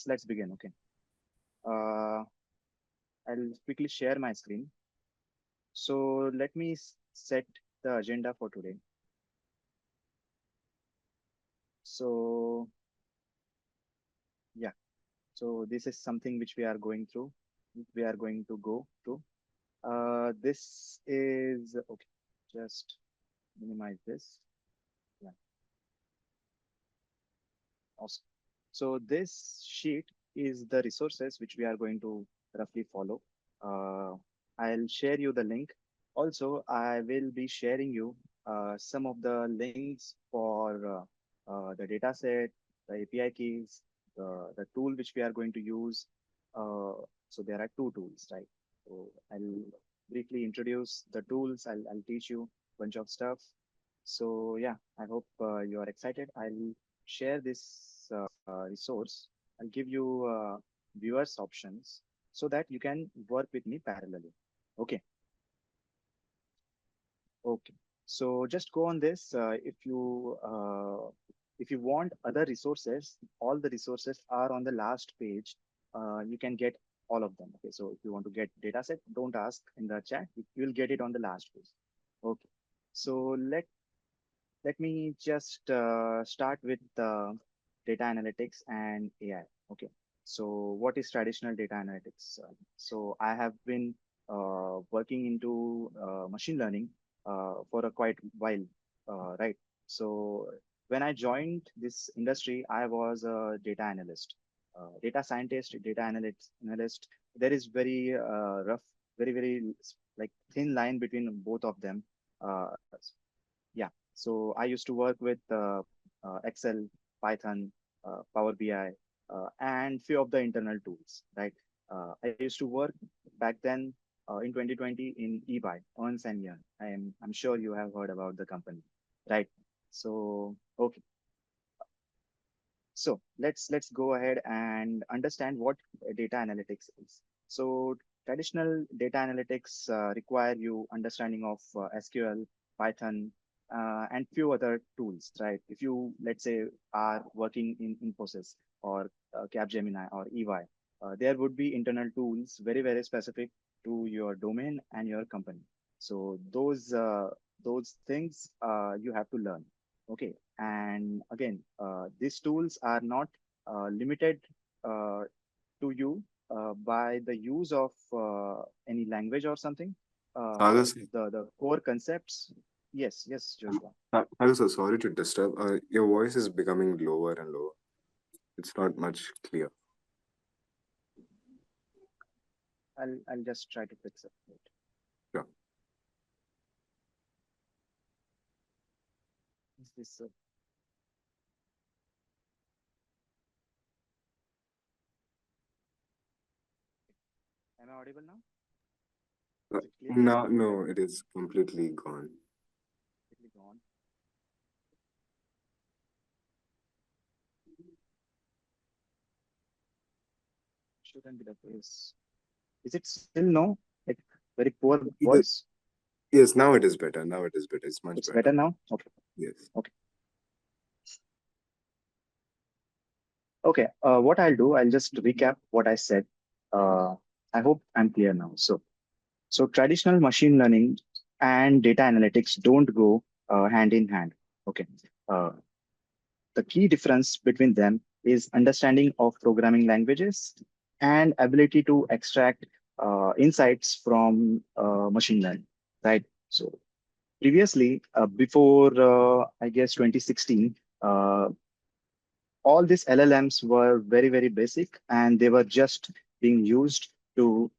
let's begin. Okay. I'll quickly share my screen. So let me set the agenda for today. So yeah, so this is something which we are going through. We are going to go through. This is okay. Just minimize this. Yeah, awesome. So this sheet is the resources which we are going to roughly follow. Uh, I'll share you the link. Also, I will be sharing you some of the links for the data set, the API keys, the tool which we are going to use. So there are two tools, right? So I'll briefly introduce the tools. I'll teach you a bunch of stuff. So yeah, I hope you are excited. I'll share this resource. I'll give you viewers options so that you can work with me parallelly. Okay. Okay. So just go on this. If you want other resources, all the resources are on the last page. You can get all of them. Okay. So if you want to get data set, don't ask in the chat. You will get it on the last page. Okay. So let me just start with data analytics and AI. Okay. So what is traditional data analytics? So I have been working into machine learning for a quite while, right? So when I joined this industry, I was a data analyst, data scientist, data analyst. There is very rough, very like thin line between both of them. Uh, yeah. So I used to work with Excel, Python, Power BI, and few of the internal tools, right? I used to work back then in 2020 in EY, Ernst and Young. I'm sure you have heard about the company, right? So okay, so let's go ahead and understand what data analytics is. So traditional data analytics require you understanding of SQL, Python, and few other tools, right? If you, let's say, are working in Infosys or Capgemini or EY, there would be internal tools very specific to your domain and your company. So those things you have to learn. Okay, and again, these tools are not limited uh, to you by the use of any language or something. Sagar, sir, The core concepts. Yes, Joshua. Sagar, sir, sorry to disturb. Your voice is becoming lower and lower. It's not much clear. I'll just try to fix it. Wait. Yeah. Is this am I audible now? Uh, Is it clear? no, no, it is completely gone. Completely gone. Shouldn't be the case. Is it still no? Like very poor Either, voice? yes, now it is better. Now it is better. It's much It's better. better now. Okay. Yes. Okay. Okay, what I'll do, I'll just recap what I said. Uh, I hope I'm clear now. So traditional machine learning and data analytics don't go hand in hand. Okay. Uh, the key difference between them is understanding of programming languages and ability to extract insights from machine learning, right? So previously, before I guess 2016, all these LLMs were very basic, and they were just being used to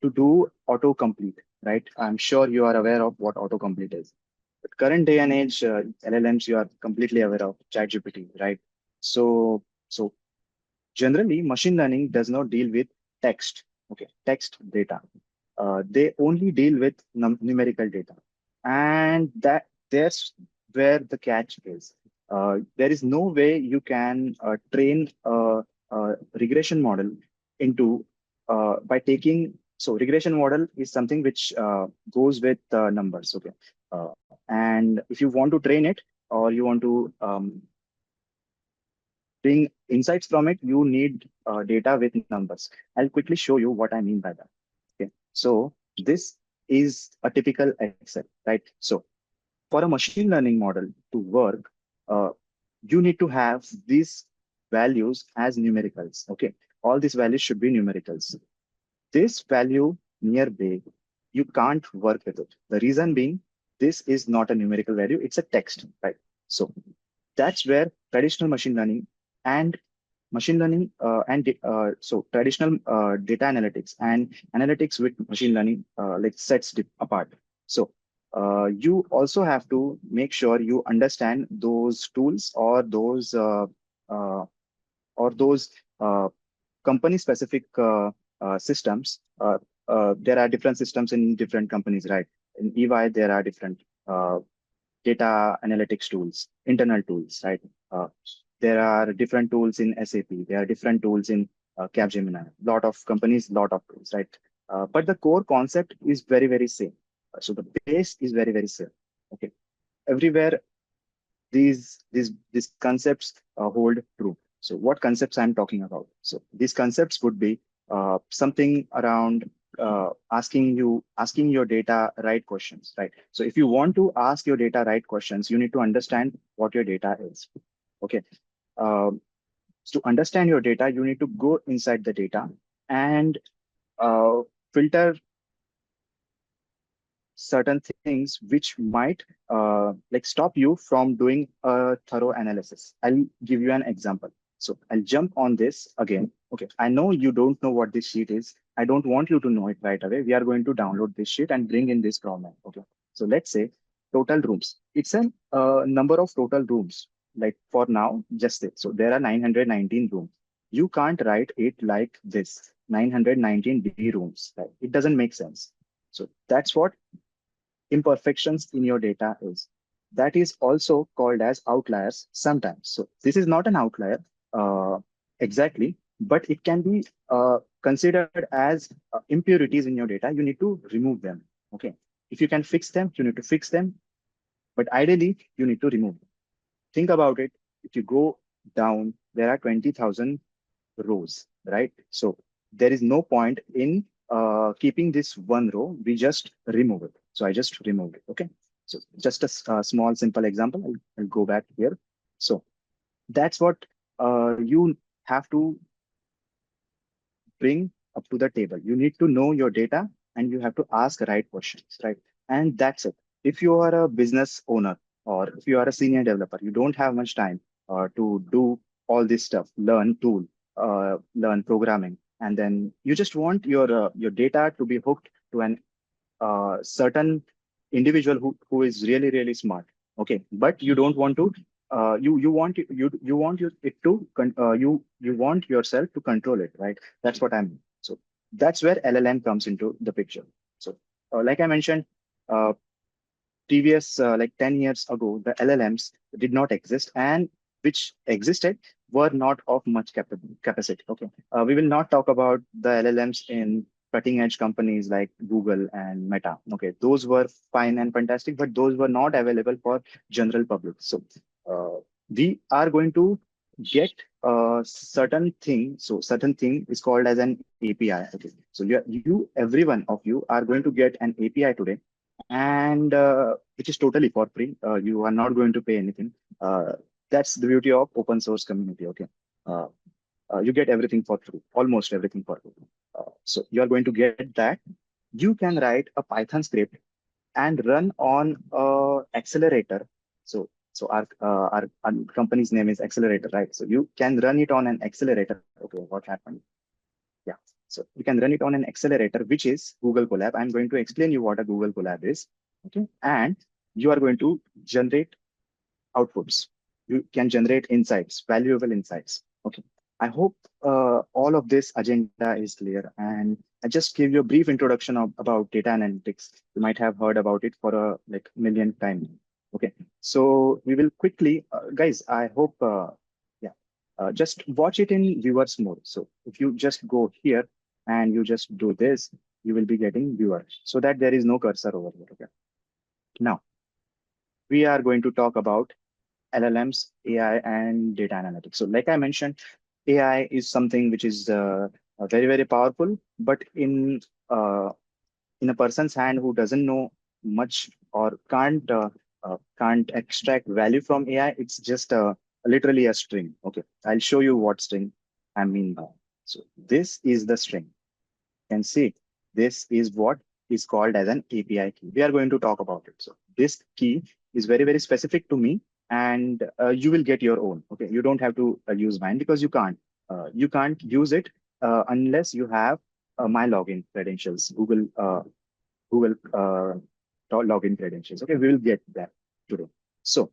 do autocomplete, right? I'm sure you are aware of what autocomplete is. But current day and age, LLMs, you are completely aware of ChatGPT, right? So generally, machine learning does not deal with text, okay, text data. They only deal with numerical data, and there's where the catch is. There is no way you can train a regression model into by taking. So regression model is something which goes with numbers, okay. And if you want to train it or you want to bring insights from it, you need data with numbers. I'll quickly show you what I mean by that. Okay. So this is a typical Excel, right? So for a machine learning model to work, uh, you need to have these values as numericals. Okay. All these values should be numericals. This value nearby, you can't work with it. The reason being, this is not a numerical value, it's a text, right? So that's where traditional and machine learning so traditional data analytics and analytics with machine learning like sets apart. So you also have to make sure you understand those tools uh, or those company specific systems. There are different systems in different companies, right? In EY, there are different data analytics tools, internal tools, right? Uh, there are different tools in SAP. There are different tools in Capgemini. Lot of companies, lot of tools, right? But the core concept is very, very same. So the base is very, very same. Okay. Everywhere these concepts hold true. So what concepts I'm talking about? So these concepts would be something around asking your data right questions, right? So if you want to ask your data right questions, you need to understand what your data is. Okay. Um, so to understand your data, you need to go inside the data and uh, filter certain things which might like stop you from doing a thorough analysis. I'll give you an example. So I'll jump on this again. Okay, I know you don't know what this sheet is. I don't want you to know it right away. We are going to download this sheet and bring in this problem. Okay, so let's say total rooms. It's a number of total rooms. Like for now, just it. So there are 919 rooms. You can't write it like this 919 D rooms. Right? It doesn't make sense. So that's what imperfections in your data is. That is also called as outliers sometimes. So this is not an outlier exactly, but it can be considered as impurities in your data. You need to remove them. Okay. If you can fix them, you need to fix them. But ideally, you need to remove them. Think about it. If you go down, there are 20,000 rows, right? So there is no point in keeping this one row. We just remove it. So I just removed it. Okay. So just a small, simple example. I'll go back here. So that's what you have to bring up to the table. You need to know your data and you have to ask right questions, right? And that's it. If you are a business owner or if you are a senior developer, you don't have much time to do all this stuff, learn tool, learn programming, and then you just want your data to be hooked to an certain individual who is really really smart. Okay, but you don't want to you want it to you want yourself to control it, right? That's what I mean. So that's where LLM comes into the picture. So like I mentioned, uh, previous like 10 years ago, the LLMs did not exist, and which existed were not of much capacity. Okay. We will not talk about the LLMs in cutting edge companies like Google and Meta. Okay. Those were fine and fantastic, but those were not available for general public. So we are going to get a certain thing. So certain thing is called as an API. Okay. So every one of you are going to get an API today, and which is totally for free. You are not going to pay anything. That's the beauty of open source community. Okay, uh, you get everything for free, almost everything for free. So you are going to get that. You can write a Python script and run on accelerator. So our company's name is Accelerator, right? So you can run it on an accelerator. Okay, what happened? Yeah. So you can run it on an accelerator, which is Google Colab. I'm going to explain you what a Google Colab is. Okay. And you are going to generate outputs. You can generate insights, valuable insights. Okay. I hope all of this agenda is clear. And I just gave you a brief introduction about data analytics. You might have heard about it for a like million times. Okay. So we will quickly, guys, I hope, yeah, just watch it in viewers mode. So if you just go here and you just do this, you will be getting viewers so that there is no cursor over here. Okay. Now we are going to talk about LLMs, AI, and data analytics. So, like I mentioned, AI is something which is very, very powerful, but uh, in a person's hand who doesn't know much or can't extract value from AI, it's just literally a string. Okay, I'll show you what string I mean by. So this is the string. You can see it. This is what is called as an API key. We are going to talk about it. So this key is very, very specific to me, and you will get your own. Okay, you don't have to use mine because you can't. You can't use it unless you have my login credentials, Google login credentials. Okay, we will get that today. So,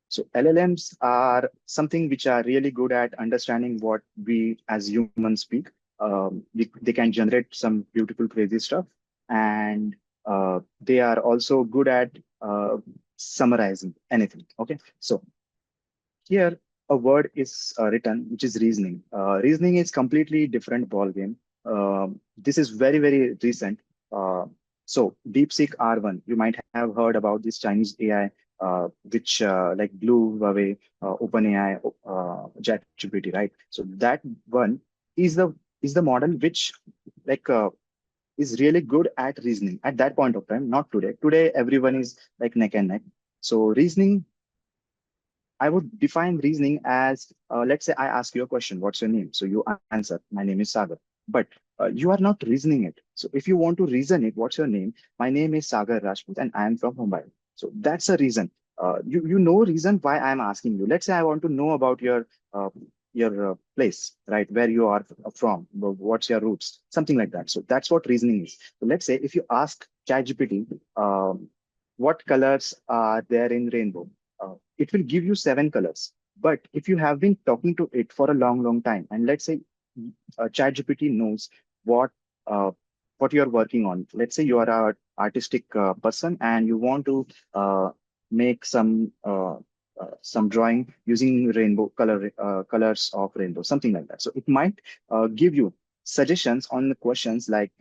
so LLMs are something which are really good at understanding what we as humans speak. They can generate some beautiful, crazy stuff, and they are also good at summarizing anything. Okay, so here, a word is written, which is reasoning. Reasoning is completely different ball game. This is very, very recent. Uh, so DeepSeek R1, you might have heard about this Chinese AI, which like blew away OpenAI, ChatGPT, right? So that one is the model which like is really good at reasoning at that point of time, not today. Today, everyone is like neck and neck. So reasoning, I would define reasoning as, let's say I ask you a question, what's your name? So you answer, my name is Sagar. But you are not reasoning it. So if you want to reason it, what's your name? My name is Sagar Rajput and I am from Mumbai. So that's a reason. You know reason why I'm asking you. Let's say I want to know about your place, right? Where you are from, what's your roots, something like that. So that's what reasoning is. So let's say if you ask ChatGPT, what colors are there in rainbow? It will give you 7 colors. But if you have been talking to it for a long, long time, and let's say ChatGPT knows what uh, what you are working on. Let's say you are a artistic person and you want to make some drawing using rainbow colors of rainbow, something like that. So it might give you suggestions on the questions like,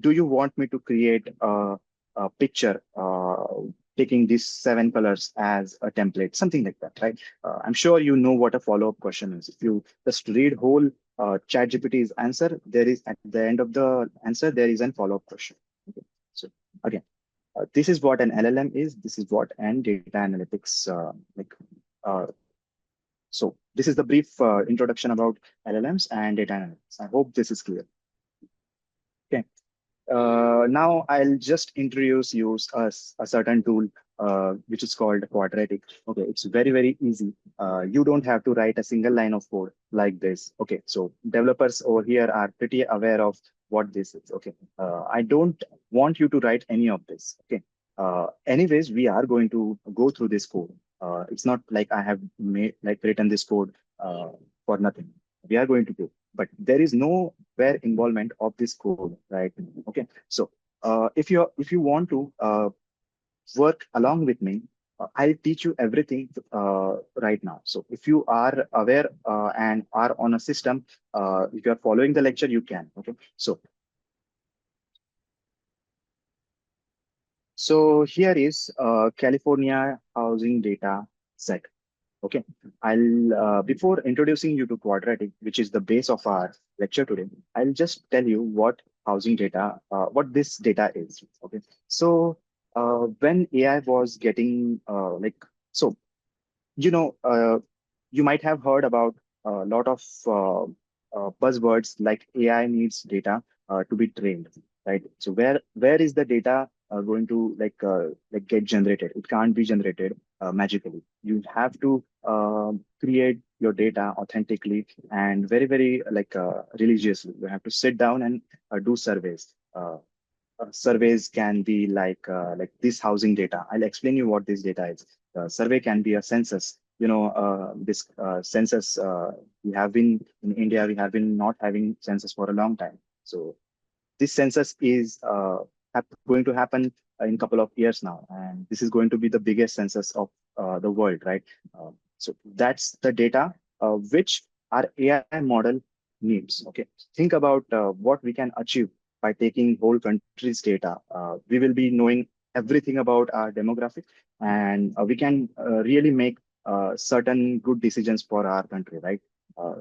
do you want me to create a picture taking these 7 colors as a template, something like that, right? I'm sure you know what a follow-up question is. If you just read whole ChatGPT's answer, there is at the end of the answer there is a follow-up question. Okay. So again, this is what an LLM is. This is what an data analytics like. Uh, so this is the brief introduction about LLMs and data analytics. I hope this is clear. Okay. Now I'll just introduce you a certain tool which is called quadratic. Okay, it's very, very easy. You don't have to write a single line of code like this. Okay, so developers over here are pretty aware of what this is. Okay, I don't want you to write any of this. Okay, anyways, we are going to go through this code. It's not like I have made like written this code for nothing. We are going to go, but there is no where involvement of this code, right? Okay, so if you want to work along with me, I'll teach you everything right now. So if you are aware and are on a system, if you are following the lecture, you can. Okay, so here is California housing data set. Okay, I'll before introducing you to quadratic, which is the base of our lecture today, I'll just tell you what housing data, what this data is. Okay, so when AI was getting so you might have heard about a lot of buzzwords like AI needs data to be trained, right? So where is the data going to like get generated? It can't be generated magically. You have to create your data authentically and very, very religiously. You have to sit down and do surveys. Surveys can be like this housing data. I'll explain you what this data is. Survey can be a census. This census, we have been in India, we have been not having census for a long time. So this census is going to happen in a couple of years now, and this is going to be the biggest census of the world, right? So that's the data which our AI model needs. Okay, think about what we can achieve by taking whole country's data. We will be knowing. everything about our demographic, and we can really make certain good decisions for our country, right?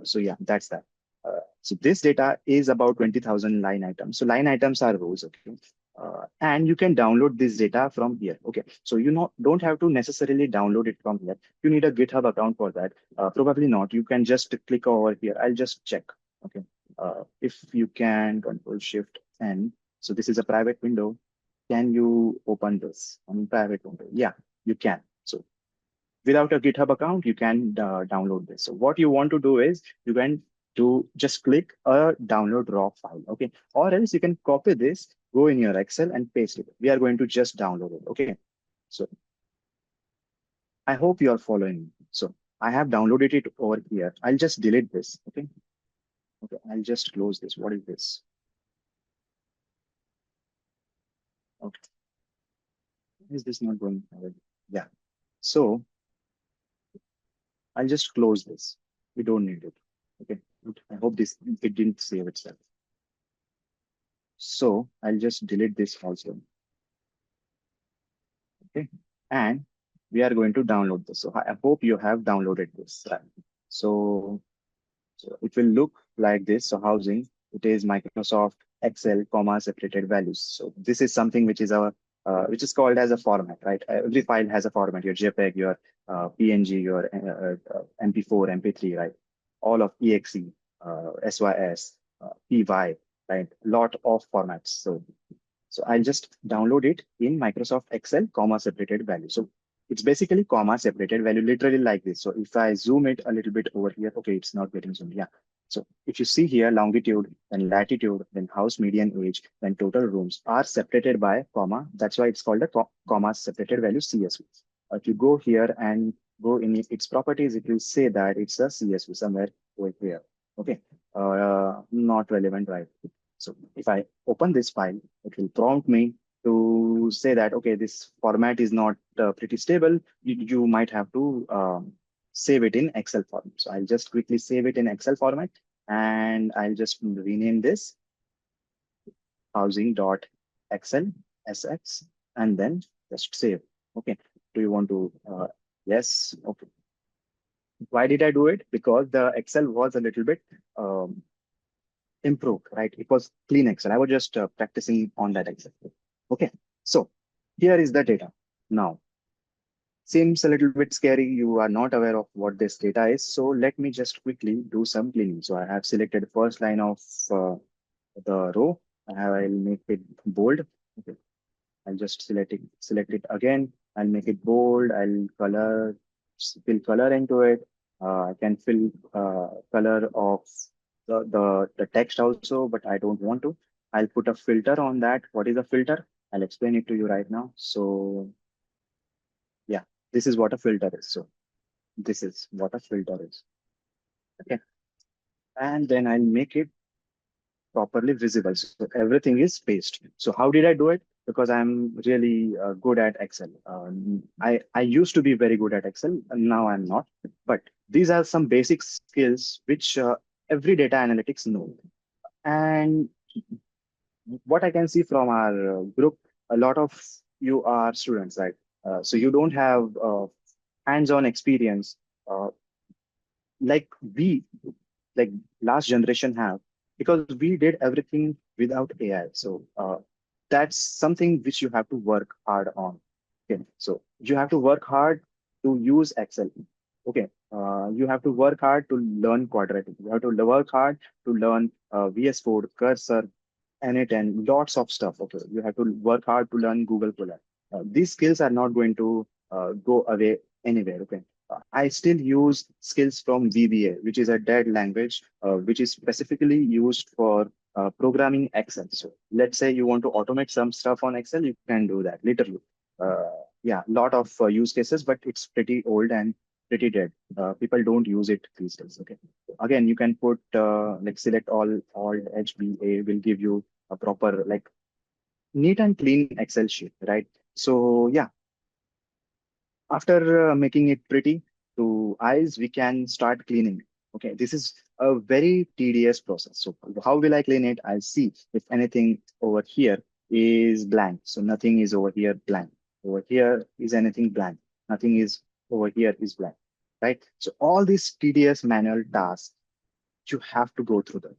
So yeah, that's that. So this data is about 20,000 line items. So line items are rows, okay? And you can download this data from here. Okay, so you don't have to necessarily download it from here. You need a GitHub account for that. Probably not. You can just click over here. I'll just check. Okay, if you can Control Shift N. So this is a private window. Can you open this on private window? Yeah, you can. So without a GitHub account, you can download this. So what you want to do is you can do just click a download raw file, okay? Or else you can copy this, go in your Excel and paste it. We are going to just download it, okay? So I hope you are following. So I have downloaded it over here. I'll just delete this, okay? Okay, I'll just close this. What is this? Okay, is this not going? Yeah. So I'll just close this. We don't need it. Okay. I hope this it didn't save itself. So I'll just delete this also. Okay. And we are going to download this. So I hope you have downloaded this. Right? So, so it will look like this. So housing, it is Microsoft Excel, comma, separated values. So this is something which is our which is called as a format, right? Every file has a format, your JPEG, your PNG, your MP4, MP3, right? All of EXE, SYS, PY, right? Lot of formats. So I'll just download it in Microsoft Excel, comma separated value. So it's basically comma separated value, literally like this. So if I zoom it a little bit over here, okay, it's not getting zoomed. Yeah. So if you see here, longitude, then latitude, then house median age, then total rooms are separated by comma. That's why it's called a comma separated value CSV. If you go here and go in its properties, it will say that it's a CSV somewhere over here. Okay. Not relevant, right? So if I open this file, it will prompt me to say that, okay, this format is not pretty stable. You might have to save it in Excel format. So I'll just quickly save it in Excel format, and I'll just rename this housing.excel sx, and then just save. Okay. Do you want to? Yes. Okay. Why did I do it? Because the Excel was a little bit improved, right? It was clean Excel. I was just practicing on that Excel. Okay, so here is the data. Now, seems a little bit scary. You are not aware of what this data is. So let me just quickly do some cleaning. So I have selected the first line of the row. I'll make it bold. Okay. I'll just select it again. I'll make it bold. I'll fill color into it. I can fill color of the text also, but I don't want to. I'll put a filter on that. What is a filter? I'll explain it to you right now. So yeah, this is what a filter is. So this is what a filter is. Okay. And then I'll make it properly visible. So everything is spaced. So how did I do it? Because I'm really good at Excel. I used to be very good at Excel, and now I'm not. But these are some basic skills which every data analytics know. And what I can see from our group, a lot of you are students, right? So you don't have hands-on experience uh, like we like last generation have, because we did everything without AI. So that's something which you have to work hard on. Okay, so you have to work hard to use Excel. Okay, you have to work hard to learn quadratic. You have to work hard to learn VS Code, Cursor, N8, lots of stuff. Okay, you have to work hard to learn Google Colab. These skills are not going to go away anywhere. Okay, I still use skills from VBA, which is a dead language, which is specifically used for programming Excel. So let's say you want to automate some stuff on Excel, you can do that literally. Uh, yeah, lot of use cases, but it's pretty old and pretty dead. People don't use it these days. Okay. Again, you can put like select all HBA will give you a proper like neat and clean Excel sheet, right? So yeah, after making it pretty to eyes, we can start cleaning. Okay, this is a very tedious process. So how will I clean it? I'll see if anything over here is blank. So nothing is over here blank. Over here is anything blank. Nothing is over here is blank, right? So all these tedious manual tasks, you have to go through them.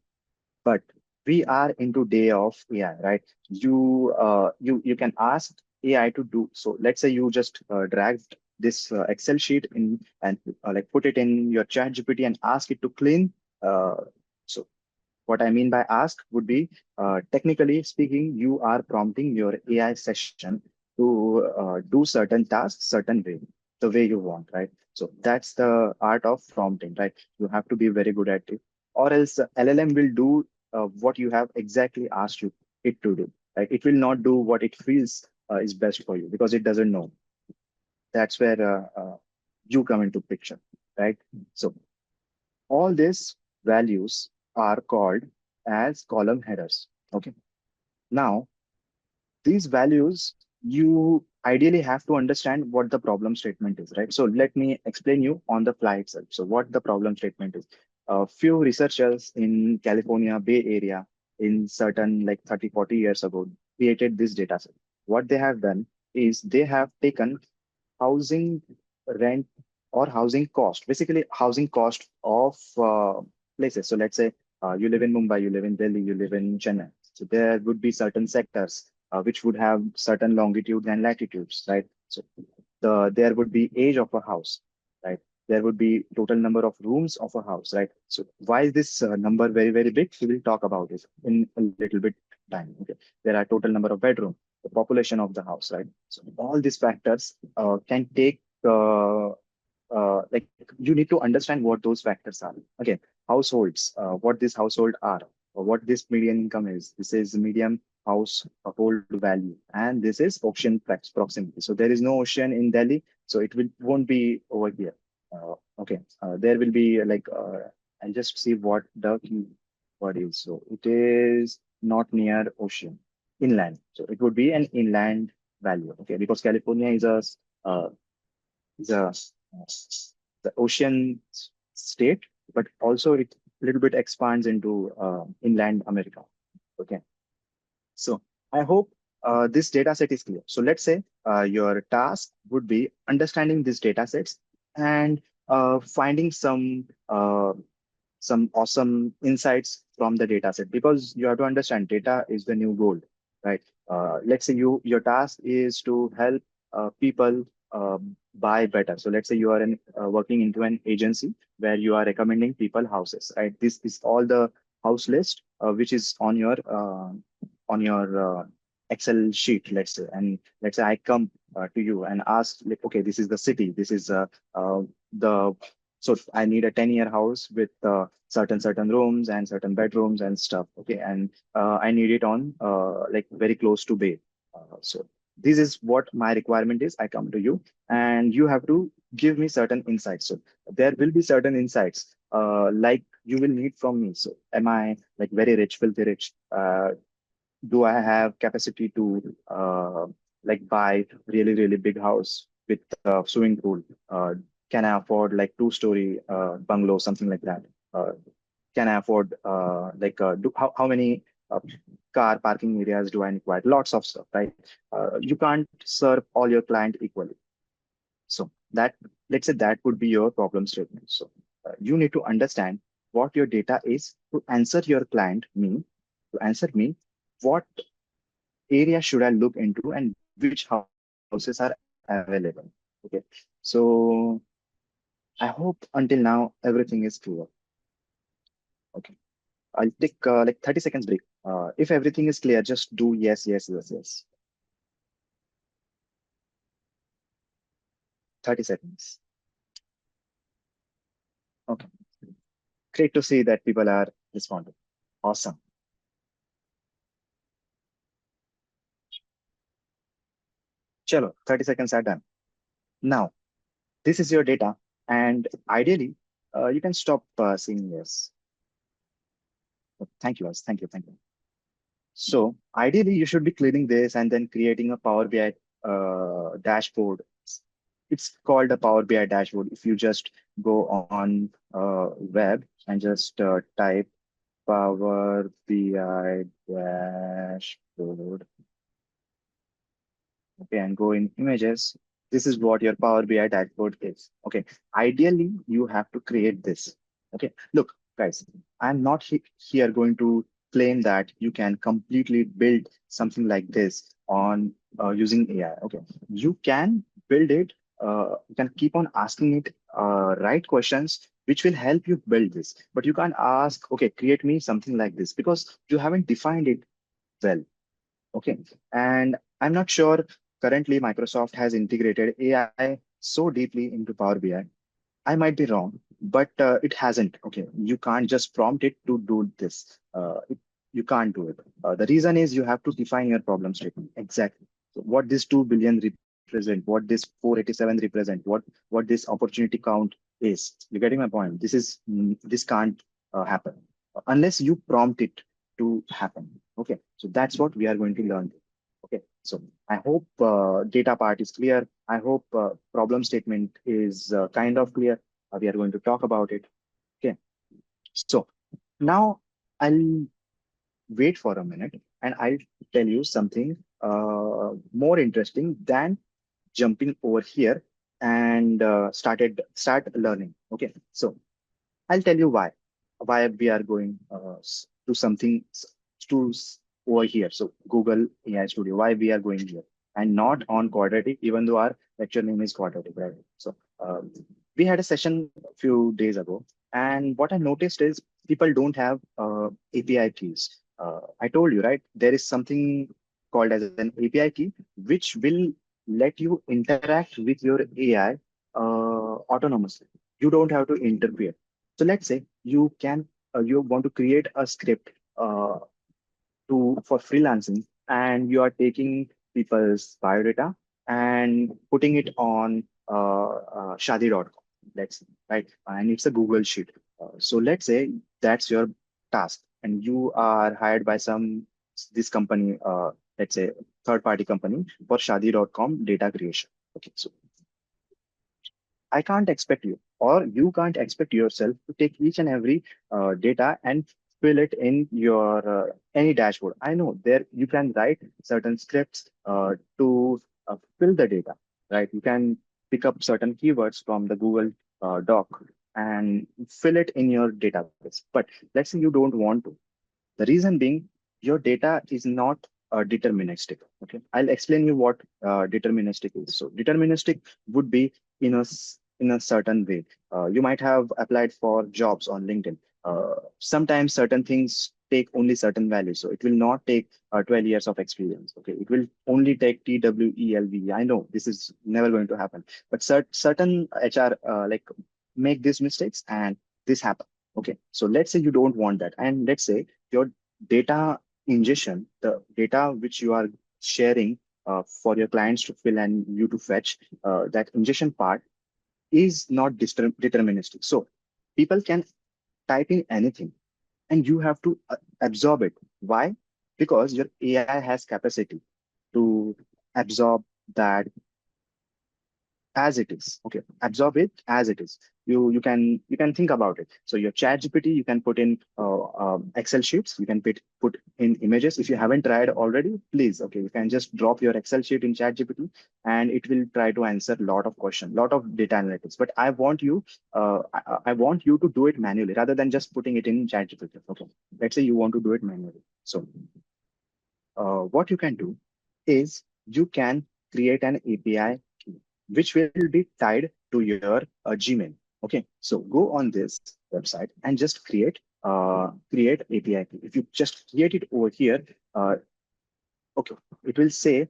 But we are into day of AI, right? You can ask AI to do so. Let's say you just dragged this Excel sheet in and like put it in your chat GPT and ask it to clean. So what I mean by ask would be, technically speaking, you are prompting your AI session to do certain tasks certain way, the way you want, right? So that's the art of prompting, right? You have to be very good at it, or else LLM will do what you have exactly asked you it to do. Right? It will not do what it feels is best for you because it doesn't know. That's where you come into picture, right? So all these values are called as column headers. Okay. Now, these values, you ideally have to understand what the problem statement is, right? So let me explain you on the fly itself. So what the problem statement is. A few researchers in California Bay Area in certain like 30, 40 years ago created this data set. What they have done is they have taken housing rent or housing cost, basically housing cost of places. So let's say you live in Mumbai, you live in Delhi, you live in Chennai. So there would be certain sectors which would have certain longitudes and latitudes, right? So there would be age of a house, right? There would be total number of rooms of a house, right? So why is this number very, very big? We will talk about it in a little bit time. Okay. There are total number of bedroom, the population of the house, right? So all these factors can take like you need to understand what those factors are. Again, households, what this household are, or what this median income is. This is medium household value, and this is ocean proximity. So there is no ocean in Delhi, so it will won't be over here. Okay, there will be like I'll just see what the keyword is. So it is not near ocean, inland. So it would be an inland value. Okay, because California uh, is a the ocean state, but also it a little bit expands into inland America. Okay, so I hope this data set is clear. So let's say your task would be understanding these data sets and finding some awesome insights from the data set, because you have to understand data is the new gold, right? Let's say your task is to help people buy better. So let's say you are working into an agency where you are recommending people houses, right? This is all the house list which is on your Excel sheet, let's say, and let's say I come to you and ask, like, okay, this is the city, this is the so I need a 10-year house with certain rooms and certain bedrooms and stuff. Okay, and I need it on like very close to bay. So this is what my requirement is. I come to you, and you have to give me certain insights. So there will be certain insights like you will need from me. So am I like very rich, filthy rich? Do I have capacity to like buy really, really big house with a swimming pool? Can I afford like two-story bungalow, something like that? Uh, can I afford like how many car parking areas do I require? Lots of stuff, right? You can't serve all your client equally. So that, let's say that would be your problem statement. So you need to understand what your data is to answer your client, me, to answer me, what area should I look into and which houses are available. Okay. So I hope until now everything is clear. Okay. I'll take like 30 seconds break. If everything is clear, just do yes, yes, yes, yes. 30 seconds. Okay. Great to see that people are responding. Awesome. Chalo, 30 seconds are done. Now, this is your data, and ideally, you can stop saying yes. Thank you, guys. Thank you. Thank you. So ideally, you should be cleaning this and then creating a Power BI dashboard. It's called a Power BI dashboard. If you just go on web and just type Power BI dashboard, Okay, and go in images. This is what your Power BI dashboard is. Okay, ideally you have to create this. Okay, look, guys, I'm not here going to claim that you can completely build something like this on using AI. Okay, you can build it. You can keep on asking it right questions, which will help you build this. But you can't ask, okay, create me something like this because you haven't defined it well. Okay. And I'm not sure currently Microsoft has integrated AI so deeply into Power BI. I might be wrong, but it hasn't. Okay. You can't just prompt it to do this. You can't do it. The reason is you have to define your problem statement exactly. So what this 2 billion represent, what this 487 represent, what this opportunity count is. You getting my point? This can't happen unless you prompt it to happen. Okay, so that's what we are going to learn. Okay, so I hope data part is clear. I hope problem statement is kind of clear. We are going to talk about it. Okay, so now I'll wait for a minute and I'll tell you something more interesting than jumping over here and start learning. Okay, so I'll tell you why we are going to something over here. So Google AI Studio, why we are going here and not on quadratic, even though our lecture name is quadratic, right? So we had a session a few days ago, and what I noticed is people don't have API keys. I told you, right? There is something called as an API key, which will let you interact with your AI autonomously. You don't have to interfere. So let's say you want to create a script to for freelancing, and you are taking people's biodata and putting it on shadi.com. Let's say, right, and it's a Google sheet. So let's say that's your task, and you are hired by this company. Let's say third party company for shadi.com data creation. Okay, so I can't expect you, or you can't expect yourself to take each and every data and fill it in your any dashboard. I know there you can write certain scripts to fill the data, right? You can pick up certain keywords from the Google Doc and fill it in your database. But let's say you don't want to. The reason being, your data is not deterministic. Okay, I'll explain you what deterministic is. So deterministic would be in a certain way. You might have applied for jobs on LinkedIn. Sometimes certain things take only certain values, so it will not take 12 years of experience. Okay, it will only take TWELV. I know this is never going to happen, but certain HR make these mistakes and this happen. Okay, so let's say you don't want that, and let's say your data ingestion, the data which you are sharing for your clients to fill and you to fetch, that ingestion part is not deterministic. So people can type in anything and you have to absorb it. Why? Because your AI has capacity to absorb that as it is. Okay, absorb it as it is. You can think about it. So your chat gpt, you can put in excel sheets, you can put in images. If you haven't tried already, please, okay, you can just drop your excel sheet in chat gpt and it will try to answer a lot of questions, lot of data analytics. But I want you to do it manually rather than just putting it in chat gpt. Okay, let's say you want to do it manually. So what you can do is you can create an API key, which will be tied to your Gmail. Okay, so go on this website and just create API key. If you just create it over here, uh, okay, it will say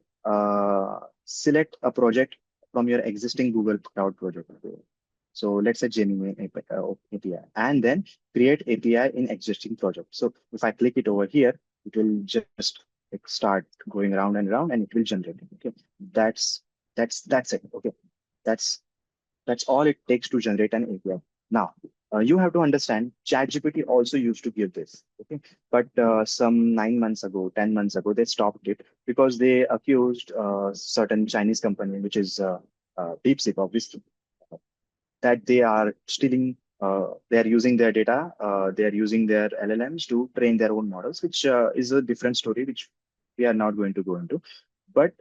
select a project from your existing Google Cloud project. Okay. So let's say Gemini API, and then create API in existing project. So if I click it over here, it will just start going around and around, and it will generate it. Okay, that's that's it. Okay, that's that's all it takes to generate an API. Now, you have to understand, ChatGPT also used to give this. Okay, but some 9 months ago, 10 months ago, they stopped it because they accused certain Chinese company, which is DeepSeek, obviously, that they are stealing. They are using their data. They are using their LLMs to train their own models, which is a different story, which we are not going to go into. But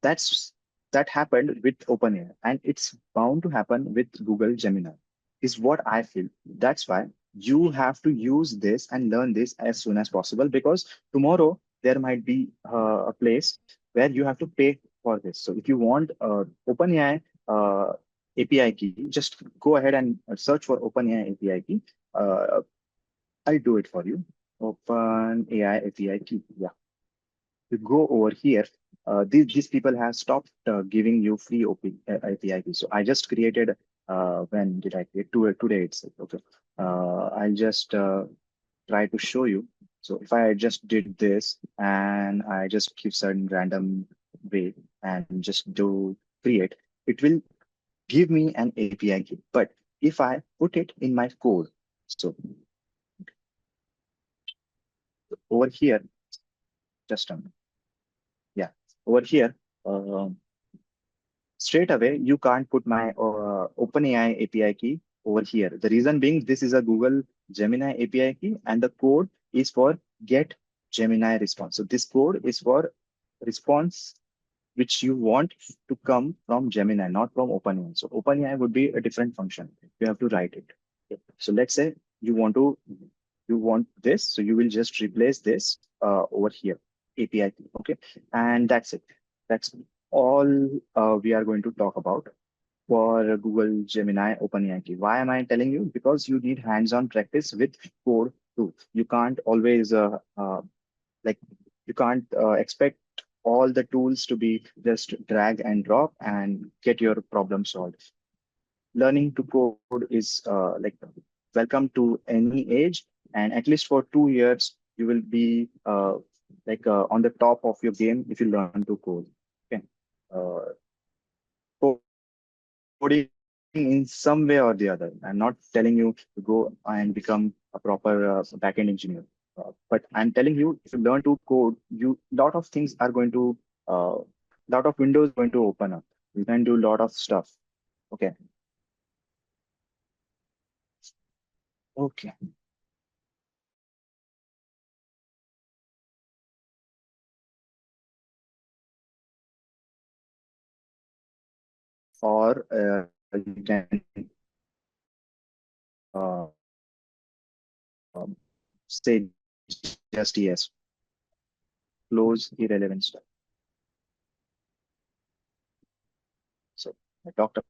That's that happened with OpenAI, and it's bound to happen with Google Gemini, is what I feel. That's why you have to use this and learn this as soon as possible, because tomorrow there might be a place where you have to pay for this. So if you want OpenAI API key, just go ahead and search for OpenAI API key. Uh, I'll do it for you. OpenAI API key. Yeah, you go over here. These people have stopped giving you free API key. So I just created, when did I create? Today itself. Okay. I'll just try to show you. So if I just did this and I just give certain random way and just do create, it will give me an API key. But if I put it in my code, so over here, just yeah, over here, um, straight away, you can't put my OpenAI API key over here. The reason being, this is a Google Gemini API key, and the code is for get Gemini response. So this code is for response which you want to come from Gemini, not from OpenAI. So OpenAI would be a different function. You have to write it. Okay. So let's say you want this, so you will just replace this over here, API key. Okay, and that's it. That's all we are going to talk about for Google Gemini OpenAI key. Why am I telling you? Because you need hands-on practice with code too. You can't always like you can't expect all the tools to be just drag and drop and get your problem solved. Learning to code is welcome to any age, and at least for 2 years you will be on the top of your game if you learn to code. Okay. uh, Coding in some way or the other. I'm not telling you to go and become a proper backend engineer. But I'm telling you, if you learn to code, you lot of things are going to, lot of windows are going to open up. You can do a lot of stuff. Okay. Okay. Or you can say just yes, close irrelevant stuff. So I talked about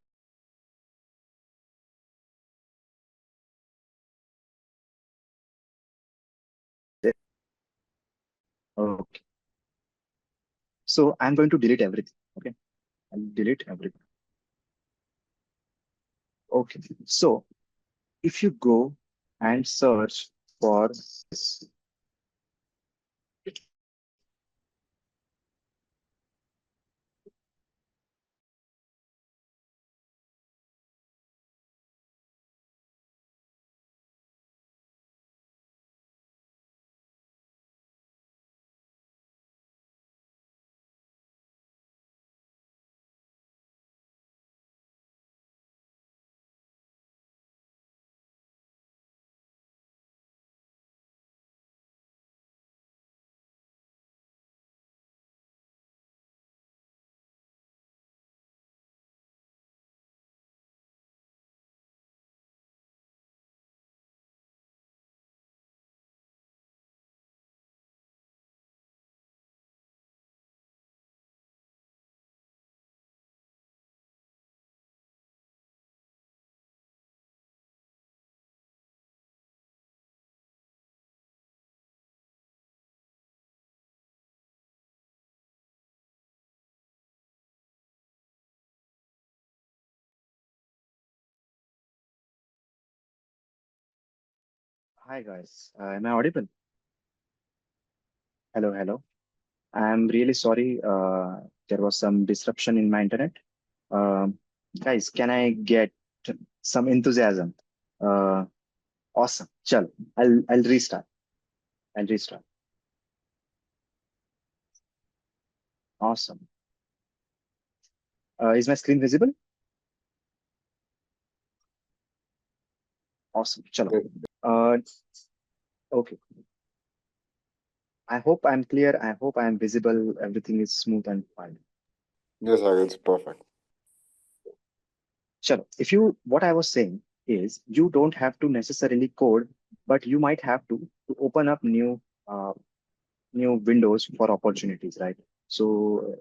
this. Okay. So I'm going to delete everything. Okay. I'll delete everything. Okay. So if you go and search for this, hi guys, am I audible? Hello, hello. I'm really sorry. There was some disruption in my internet. Um, Guys, can I get some enthusiasm? Uh, Awesome. Chal, I'll restart. I'll restart. Awesome. Is my screen visible? Awesome. Chalo. Uh, okay. I hope I'm clear. I hope I'm visible. Everything is smooth and fine. Yes, it's perfect. Sure. What I was saying is you don't have to necessarily code, but you might have to open up uh, new windows for opportunities, right? So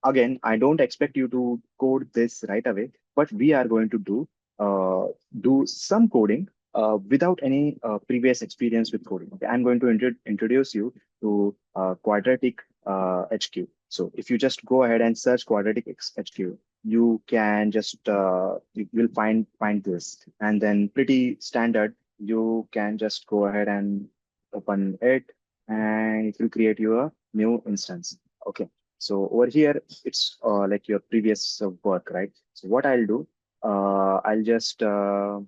again, I don't expect you to code this right away, but we are going to do some coding without any previous experience with coding. Okay, I'm going to introduce you to quadratic HQ. So if you just go ahead and search quadratic HQ, you can just you will find this, and then pretty standard. You can just go ahead and open it, and it will create you a new instance. Okay. So over here, it's like your previous work, right? So what I'll do, I'll just I'll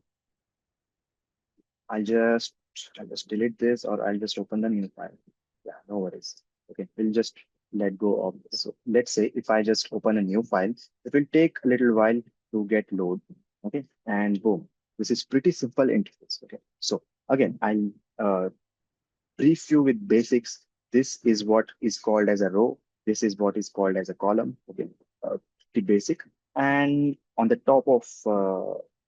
just I'll just delete this, or I'll just open the new file. Yeah, no worries. Okay, we'll just let go of this. So let's say if I just open a new file, it will take a little while to get load. Okay, and boom, this is pretty simple interface. Okay, so again, I'll brief you with basics. This is what is called as a row. This is what is called as a column. Okay, pretty basic. And on the top of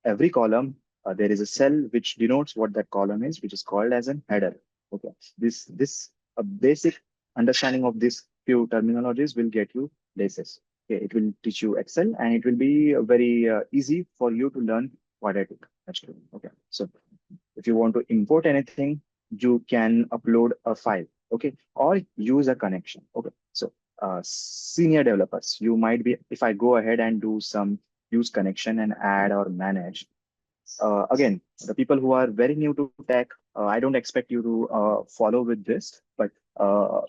every column, there is a cell which denotes what that column is, which is called as an header. Okay, this a basic understanding of these few terminologies will get you places. Okay, it will teach you Excel, and it will be very easy for you to learn quadratic. Actually, okay. So if you want to import anything, you can upload a file, okay, or use a connection. Okay, so senior developers, you might be, if I go ahead and do some use connection and add or manage, again, the people who are very new to tech, I don't expect you to follow with this, but uh,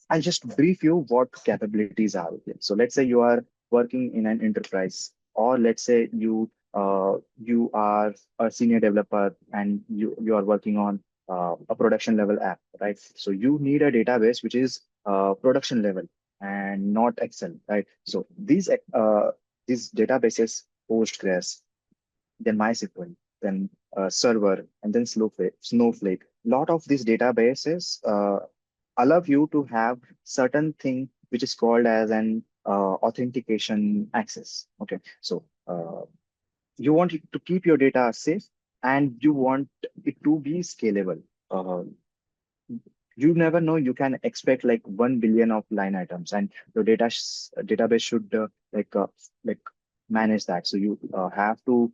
I'll just brief you what capabilities are. Okay. So let's say you are working in an enterprise, or let's say you are a senior developer and you are working on a production level app, right? So you need a database which is production level and not Excel, right? So these databases, Postgres, then MySQL, then Server, and then Snowflake. Lot of these databases allow you to have certain thing which is called as an authentication access. Okay, so you want it to keep your data safe, and you want it to be scalable. Uh, you never know, you can expect like 1 billion of line items, and your database should like manage that. So you have to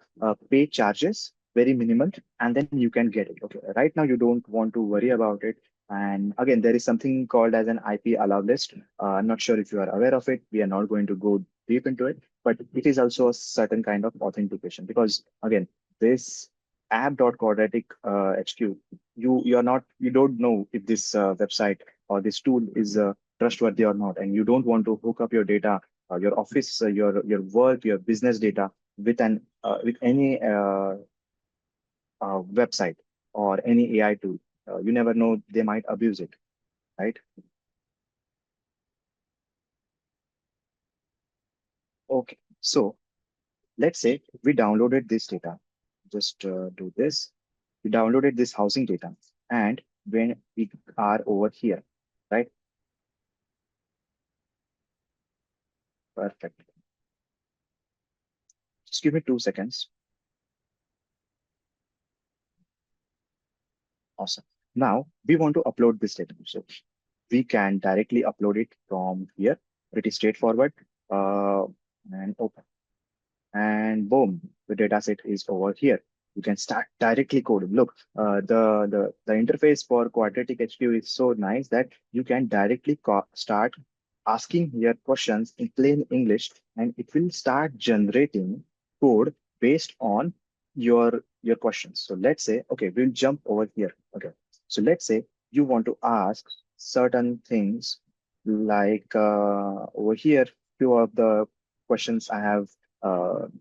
pay charges very minimal, and then you can get it. Okay, right now you don't want to worry about it. And again, there is something called as an IP allow list. I'm not sure if you are aware of it. We are not going to go deep into it, but it is also a certain kind of authentication, because again, this app.quadratic HQ, you don't know if this website or this tool is trustworthy or not, and you don't want to hook up your data, your office, your work, your business data with any website or any AI tool. You never know, they might abuse it, right? Okay, so let's say we downloaded this data. Just do this. We downloaded this housing data, and when we are over here, right? Perfect. Just give me 2 seconds. Awesome. Now we want to upload this data. So we can directly upload it from here. Pretty straightforward. Uh, and open. And boom, the data set is over here. You can start directly coding. Look, the interface for quadratic HQ is so nice that you can directly start asking your questions in plain English, and it will start generating code based on your questions. So let's say, okay, we'll jump over here. Okay, so let's say you want to ask certain things, like over here, few of the questions I have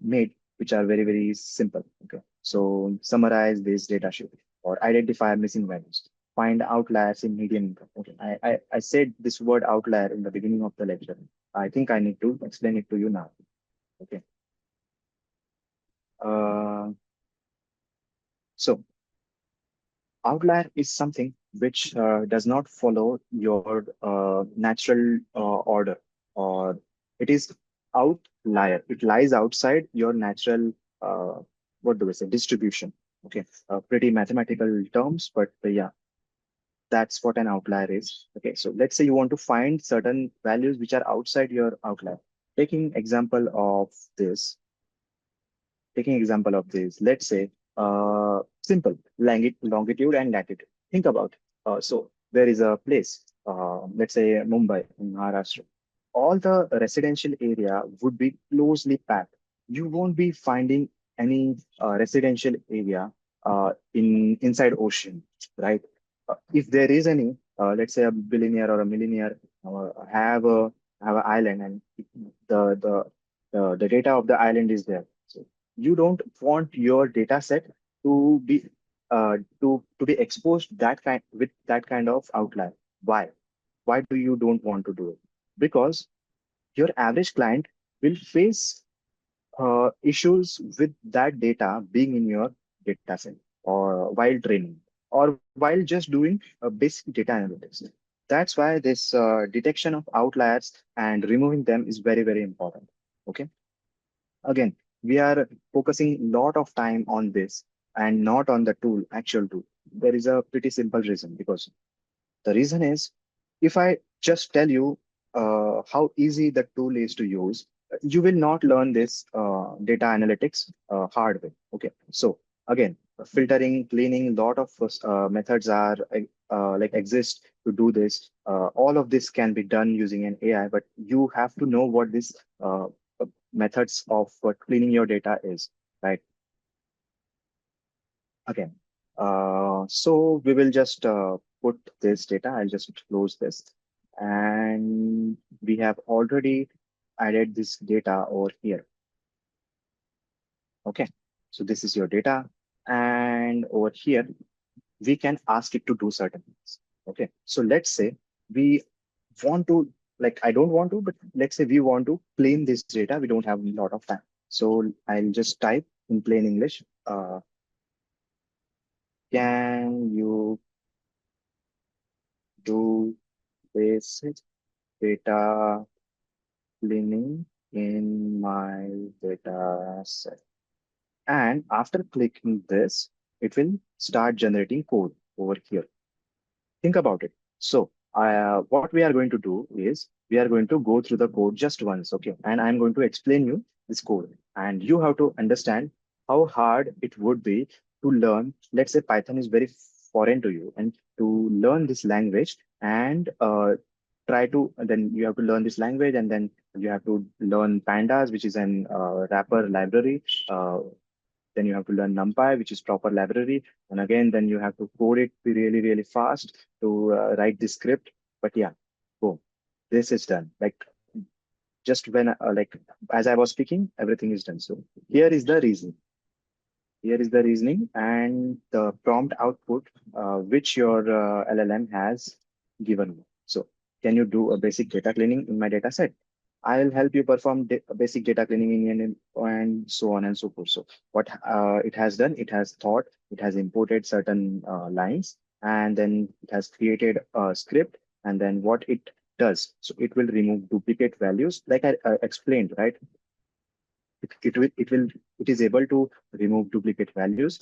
made, which are very, very simple. Okay. So summarize this data sheet, or identify missing values, find outliers in median income. Okay. I said this word outlier in the beginning of the lecture. I think I need to explain it to you now. Okay. Uh, so outlier is something which does not follow your natural order, or it is outlier. It lies outside your natural, uh, what do we say, distribution. Okay, pretty mathematical terms, but yeah, that's what an outlier is. Okay, so let's say you want to find certain values which are outside your outlier. Taking example of this, taking example of this, let's say simple longitude and latitude. Think about so there is a place, let's say Mumbai in Maharashtra. All the residential area would be closely packed. You won't be finding any residential area in inside ocean, right? If there is any, let's say a billionaire or a millionaire have an island, and the the data of the island is there. So you don't want your data set to be to be exposed that kind with that kind of outlier. Why? Why do you don't want to do it? Because your average client will face issues with that data being in your data set or while training or while just doing basic data analytics. That's why this detection of outliers and removing them is very, very important. Okay. Again, we are focusing a lot of time on this and not on the tool, actual tool. There is a pretty simple reason because the reason is if I just tell you how easy the tool is to use, you will not learn this data analytics hard way. Okay. So again, filtering, cleaning, lot of methods are like exist to do this. All of this can be done using an AI, but you have to know what this methods of cleaning your data is, right? Again, so we will just put this data. I'll just close this. And we have already added this data over here. Okay, so this is your data. And over here, we can ask it to do certain things. Okay, so let's say we want to, like, I don't want to, but let's say we want to clean this data. We don't have a lot of time. So I'll just type in plain English, can you do basic data cleaning in my data set? And after clicking this, it will start generating code over here. Think about it. So what we are going to do is we are going to go through the code just once, okay? And I'm going to explain you this code. And you have to understand how hard it would be to learn. Let's say Python is very foreign to you, and to learn this language and try to, then you have to learn this language, and then you have to learn pandas, which is an wrapper library. Then you have to learn NumPy, which is proper library. And again, then you have to code it really, really fast to write the script. But yeah, boom, this is done. Like just when, like, as I was speaking, everything is done. So here is the reason. Here is the reasoning and the prompt output, which your LLM has given me. So can you do a basic data cleaning in my data set? I'll help you perform basic data cleaning and so on and so forth. So what it has done, it has thought, it has imported certain lines, and then it has created a script. And then what it does, so it will remove duplicate values, like I explained, right? It is able to remove duplicate values,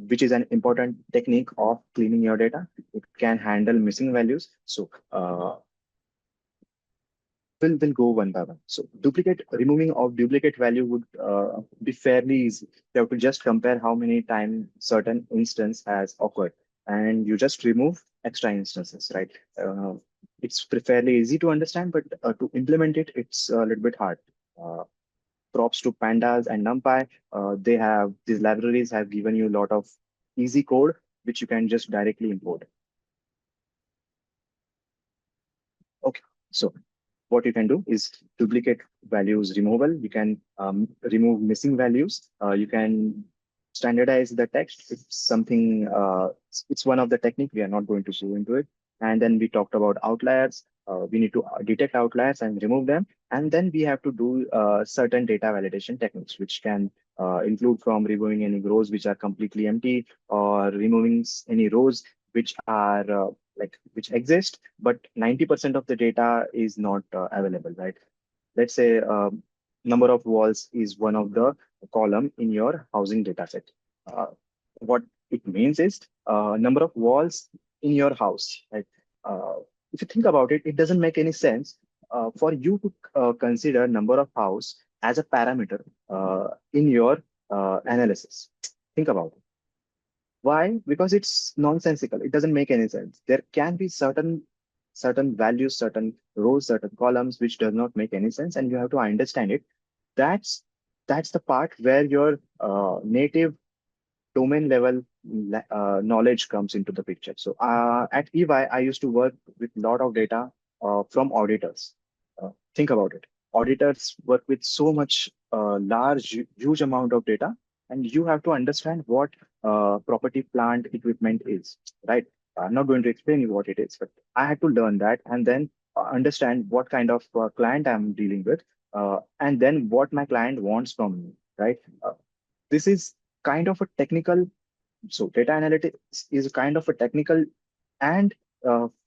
which is an important technique of cleaning your data. It can handle missing values. So we'll go one by one. So duplicate removing of duplicate value would be fairly easy. You have to just compare how many times certain instance has occurred, and you just remove extra instances, right? It's fairly easy to understand, but to implement it, it's a little bit hard. Uh, Props to pandas and numpy. They have these libraries have given you a lot of easy code which you can just directly import. Okay, so what you can do is duplicate values removal. You can remove missing values. You can standardize the text. It's something, it's one of the technique. We are not going to go into it. And then we talked about outliers. We need to detect outliers and remove them. And then we have to do certain data validation techniques, which can include from removing any rows which are completely empty or removing any rows which are like which exist, but 90% of the data is not available, right? let's say number of walls is one of the column in your housing data set. Uh, what it means is number of walls in your house. Right? Uh, if you think about it, it doesn't make any sense for you to consider number of house as a parameter in your analysis. Think about it. Why? Because it's nonsensical. It doesn't make any sense. There can be certain values, certain rows, certain columns which does not make any sense, and you have to understand it. That's that's the part where your native domain level knowledge comes into the picture. So at EY, I used to work with a lot of data from auditors. Think about it. Auditors work with so much huge amount of data, and you have to understand what property, plant, equipment is, right? I'm not going to explain you what it is, but I had to learn that and then understand what kind of client I'm dealing with, and then what my client wants from me, right? This is kind of a technical, so data analytics is kind of a technical and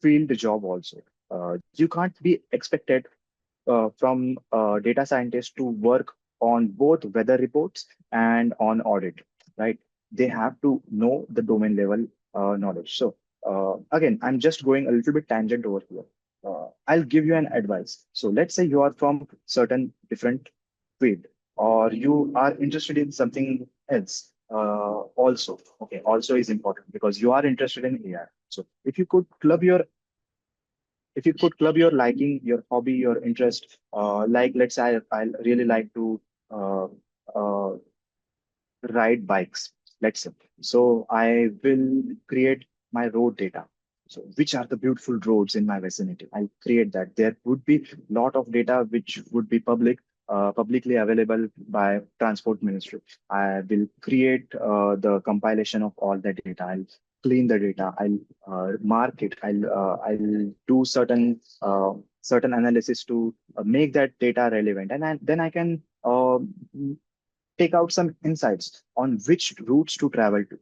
field job also. You can't be expected from data scientists to work on both weather reports and on audit, right? They have to know the domain level knowledge. So again, I'm just going a little bit tangent over here. I'll give you an advice. So let's say you are from certain different field, or you are interested in something else. Also, okay, also is important because you are interested in AI. So if you could club your liking, your hobby, your interest, like let's say I really like to uh, uh, ride bikes, let's say. So I will create my road data. So which are the beautiful roads in my vicinity? I'll create that. There would be a lot of data which would be publicly available by Transport Ministry. I will create the compilation of all the data. I'll clean the data. I'll mark it. I'll do certain analysis to make that data relevant, and then I can take out some insights on which routes to travel to.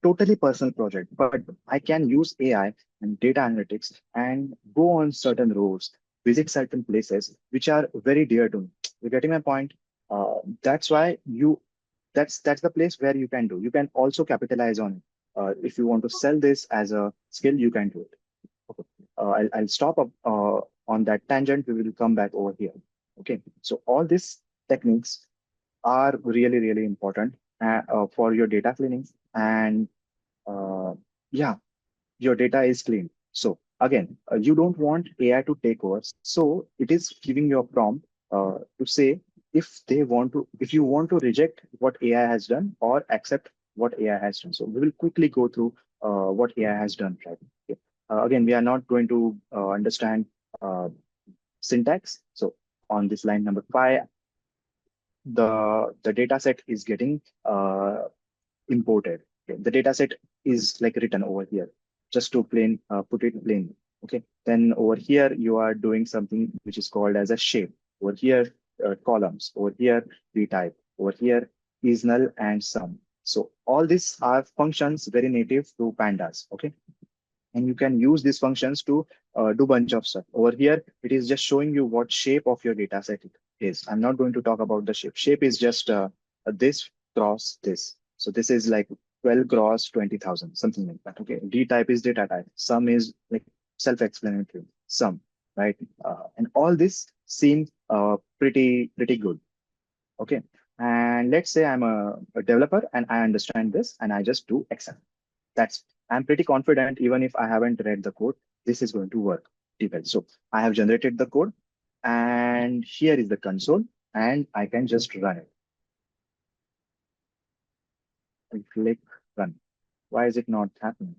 Totally personal project, but I can use AI and data analytics and go on certain roads, visit certain places which are very dear to me. You're getting my point? That's why that's the place where you can do. You can also capitalize on it. If you want to sell this as a skill, you can do it. Okay. I'll stop up on that tangent. We will come back over here. Okay. So all these techniques are really, really important for your data cleaning. And uh, yeah, your data is clean. So again, you don't want AI to take over. So it is giving your prompt to say if you want to reject what AI has done or accept what AI has done. So we will quickly go through what AI has done. Right? Okay. Again, we are not going to understand uh, syntax. So on this line number 5, the data set is getting imported. Okay. The data set is like written over here, just to put it plain. Okay. Then over here you are doing something which is called as a shape. Over here, columns. Over here, retype. Over here is null and sum. So all these are functions very native to pandas. Okay, and you can use these functions to do bunch of stuff. Over here, it is just showing you what shape of your data set it is. I'm not going to talk about the shape. Shape is just this cross this. So this is like 12 cross 20,000, something like that. Okay. D type is data type. Sum is like self-explanatory. Sum, right? And all this seems pretty good. Okay. And let's say I'm a developer and I understand this and I just do Excel. That's I'm pretty confident even if I haven't read the code, this is going to work pretty well. So I have generated the code and here is the console and I can just run it. I click run. Why is it not happening?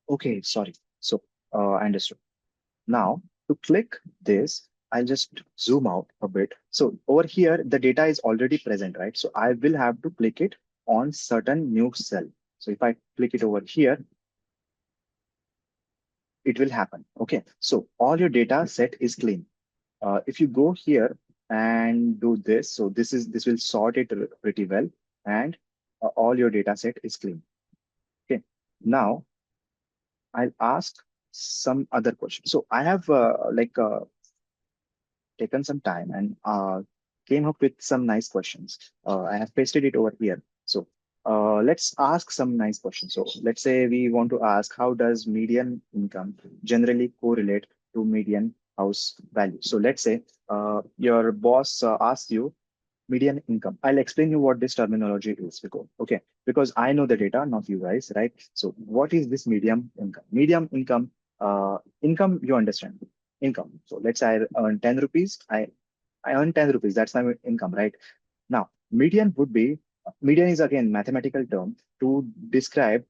Okay, sorry. So I understood. Now to click this, I'll just zoom out a bit. So over here, the data is already present, right? So I will have to click it on certain new cell. So if I click it over here, it will happen. Okay. So all your data set is clean. If you go here and do this, so this will sort it pretty well, and all your data set is clean. Okay. Now I'll ask some other questions. So I have taken some time and came up with some nice questions. I have pasted it over here. So let's ask some nice questions. So let's say we want to ask, how does median income generally correlate to median house value? So let's say your boss asks you median income. I'll explain you what this terminology is because okay, because I know the data, not you guys, right? So what is this medium income? Medium income, income you understand. Income. So let's say I earn 10 rupees. I earn 10 rupees. That's my income, right? Now, median would be median is again mathematical term to describe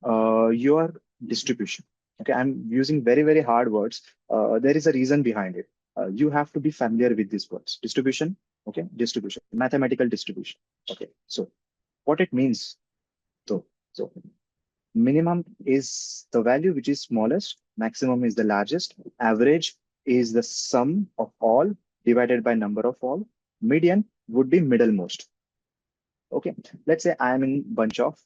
your distribution. Okay, I'm using very, very hard words. There is a reason behind it. You have to be familiar with these words. Distribution, okay, distribution, mathematical distribution. Okay, so what it means, though. So minimum is the value which is smallest, maximum is the largest, average is the sum of all divided by number of all, median would be middlemost. Okay, let's say I'm in bunch of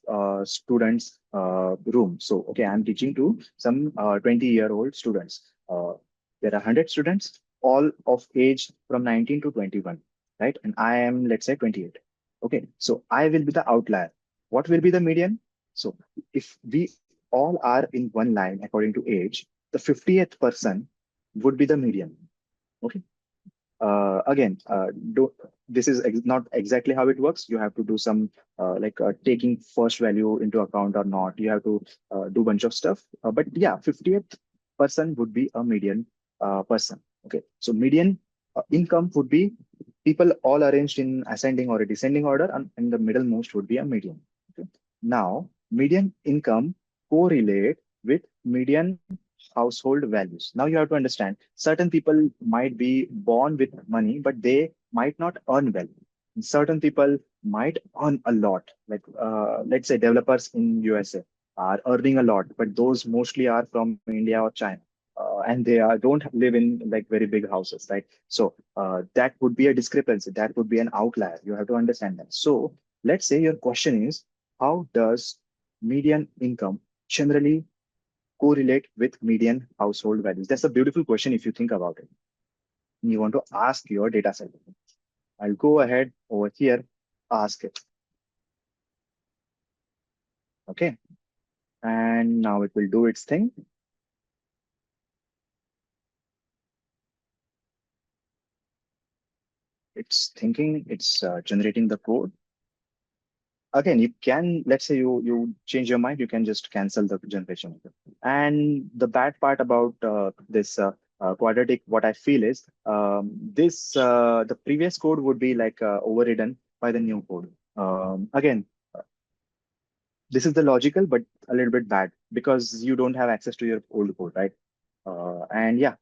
students room. So okay, I'm teaching to some 20-year-old students. There are 100 students, all of age from 19 to 21, right? And I am, let's say, 28. Okay, so I will be the outlier. What will be the median? So if we all are in one line according to age, the 50th person would be the median. Okay, again, this is not exactly how it works. You have to do some taking first value into account or not. You have to do bunch of stuff. But yeah, 50th person would be a median person. Okay, so median income would be people all arranged in ascending or a descending order, and the middlemost would be a median. Okay. Now, median income correlate with median household values. Now you have to understand certain people might be born with money, but they might not earn well. Certain people might earn a lot. Like let's say developers in USA are earning a lot, but those mostly are from India or China. And they don't live in like very big houses, right? So that would be a discrepancy. That would be an outlier. You have to understand that. So let's say your question is, how does median income generally correlate with median household values? That's a beautiful question if you think about it. You want to ask your data set. I'll go ahead over here, ask it. Okay. And now it will do its thing. It's thinking, it's generating the code. Again, you can, let's say you change your mind, you can just cancel the generation. And the bad part about this quadratic, what I feel is the previous code would be like overridden by the new code. Again, this is the logical, but a little bit bad because you don't have access to your old code, right? And yeah,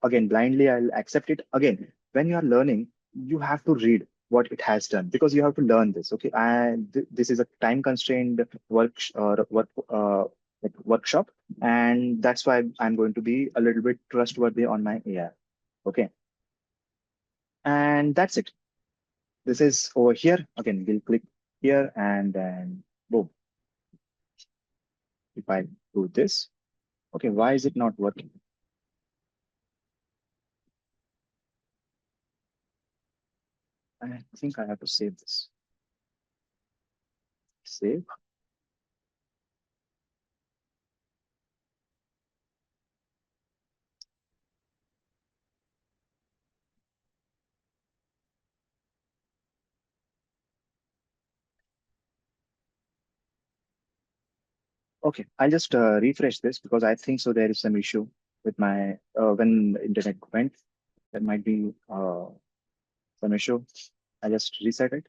again, blindly, I'll accept it. Again, when you are learning, you have to read what it has done because you have to learn this. Okay, and this is a time constrained workshop, and that's why I'm going to be a little bit trustworthy on my AI. Okay, and that's it. This is over here. Again, we'll click here and then boom. If I do this, okay, why is it not working? I think I have to save this. Save. Okay, I'll just refresh this because I think so there is some issue with my when internet went. There might be some issue. I just reset it.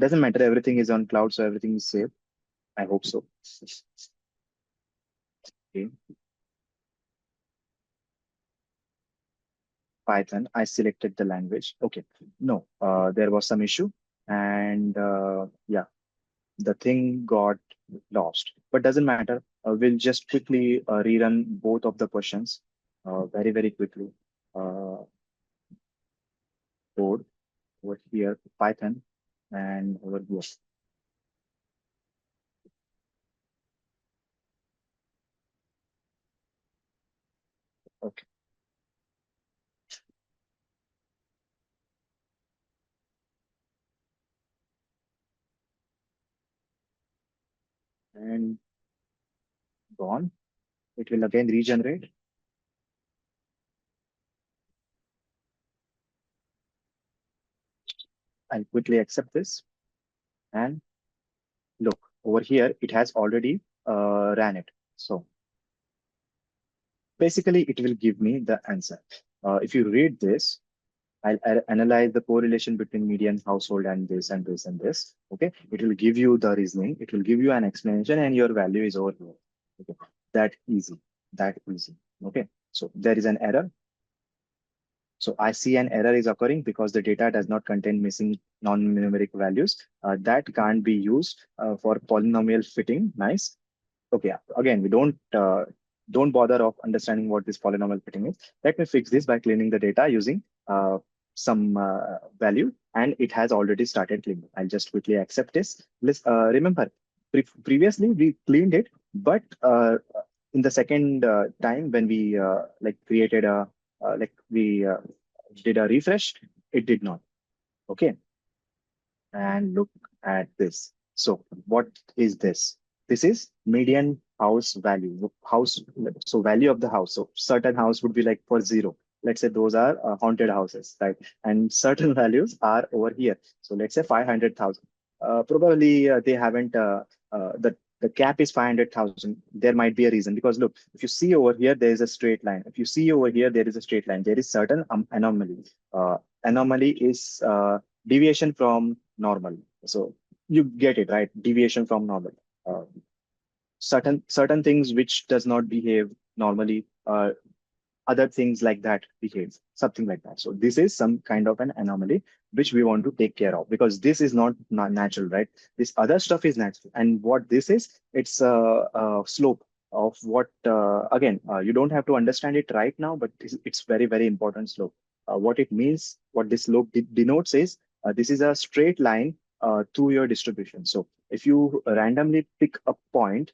Doesn't matter. Everything is on cloud, so everything is safe. I hope so. Okay. Python. I selected the language. Okay. No, there was some issue, and yeah, the thing got lost. But doesn't matter. We'll just quickly rerun both of the questions very, very quickly. Code over here, Python, and over here. and gone. It will again regenerate. I'll quickly accept this and look over here. It has already ran it. So basically, it will give me the answer. If you read this, I'll analyze the correlation between median household and this and this and this. Okay, it will give you the reasoning. It will give you an explanation, and your value is over here. Okay, that easy. That easy. Okay, so there is an error. So I see an error is occurring because the data does not contain missing non-numeric values. That can't be used for polynomial fitting. Nice. Okay, yeah. Again, we don't bother of understanding what this polynomial fitting is. Let me fix this by cleaning the data using some value, and it has already started cleaning. I'll just quickly accept this. Let's remember, previously we cleaned it, but in the second time when we like created a like we did a refresh, it did not. Okay, and look at this. So what is this? This is median house value. House, so value of the house. So certain house would be like for zero. Let's say those are haunted houses, right? And certain values are over here. So let's say 500,000. Probably they haven't the cap is 500,000. There might be a reason because look, if you see over here, there is a straight line. If you see over here, there is a straight line. There is certain anomaly. Anomaly is deviation from normal. So you get it, right? Deviation from normal. Uh, certain things which does not behave normally, other things like that behave, something like that. So this is some kind of an anomaly which we want to take care of because this is not natural, right? This other stuff is natural, and what this is, it's a slope of what. Again, you don't have to understand it right now, but it's very very important slope. What it means, what this slope denotes is this is a straight line through your distribution. So if you randomly pick a point,